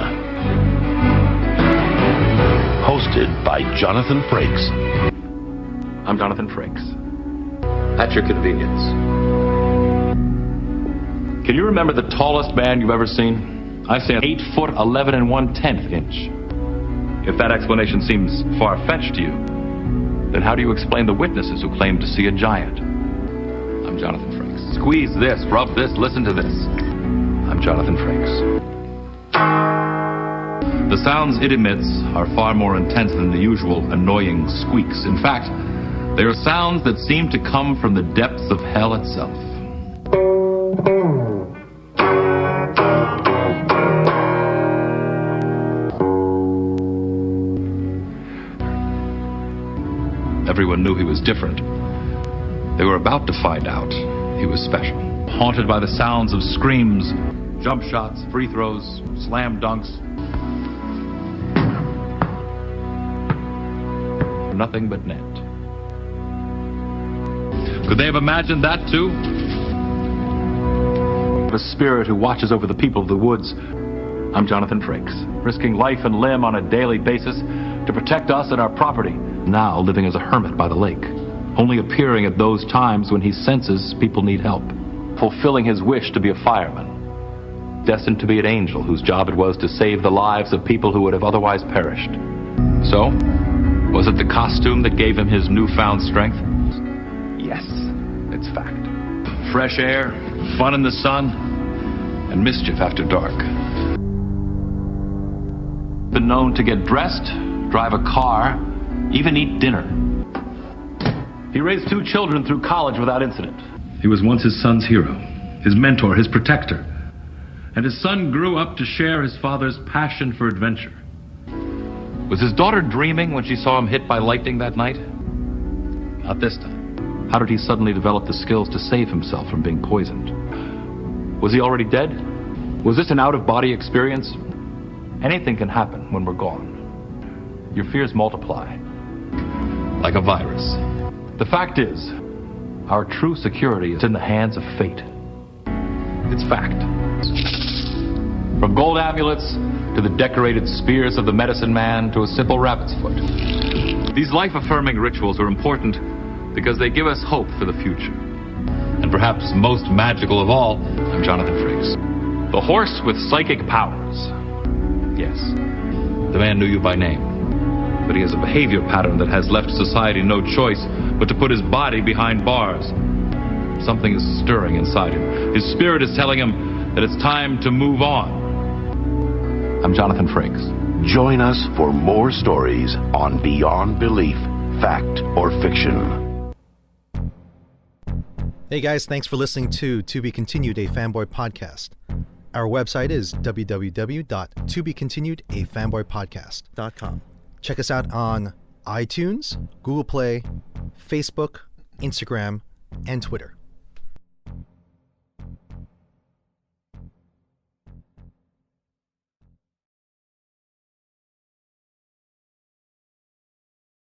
Hosted by Jonathan Frakes. I'm Jonathan Frakes. At your convenience. Can you remember the tallest man you've ever seen? I stand 8 foot 11 and 1/10 inch. If that explanation seems far-fetched to you, then how do you explain the witnesses who claim to see a giant? I'm Jonathan Frakes. Squeeze this, rub this, listen to this. I'm Jonathan Frakes. The sounds it emits are far more intense than the usual annoying squeaks. In fact, they are sounds that seem to come from the depths of hell itself. Everyone knew he was different. They were about to find out he was special. Haunted by the sounds of screams, jump shots, free throws, slam dunks. Nothing but net. Could they have imagined that too? A spirit who watches over the people of the woods. I'm Jonathan Frakes, risking life and limb on a daily basis to protect us and our property. Now living as a hermit by the lake, only appearing at those times when he senses people need help, fulfilling his wish to be a fireman, destined to be an angel whose job it was to save the lives of people who would have otherwise perished. So, was it the costume that gave him his newfound strength? Yes, it's fact. Fresh air, fun in the sun, and mischief after dark. Been known to get dressed, drive a car, even eat dinner. He raised 2 children through college without incident. He was once his son's hero, his mentor, his protector. And his son grew up to share his father's passion for adventure. Was his daughter dreaming when she saw him hit by lightning that night? Not this time. How did he suddenly develop the skills to save himself from being poisoned? Was he already dead? Was this an out-of-body experience? Anything can happen when we're gone. Your fears multiply, like a virus. The fact is, our true security is in the hands of fate. It's fact. From gold amulets to the decorated spears of the medicine man to a simple rabbit's foot. These life-affirming rituals are important because they give us hope for the future. And perhaps most magical of all, I'm Jonathan Frakes. The horse with psychic powers. Yes, the man knew you by name. But he has a behavior pattern that has left society no choice but to put his body behind bars. Something is stirring inside him. His spirit is telling him that it's time to move on. I'm Jonathan Frakes. Join us for more stories on Beyond Belief, Fact or fiction? Hey guys, thanks for listening to Be Continued, a Fanboy Podcast. Our website is www.tobecontinuedafanboypodcast.com. Check us out on iTunes, Google Play, Facebook, Instagram, and Twitter.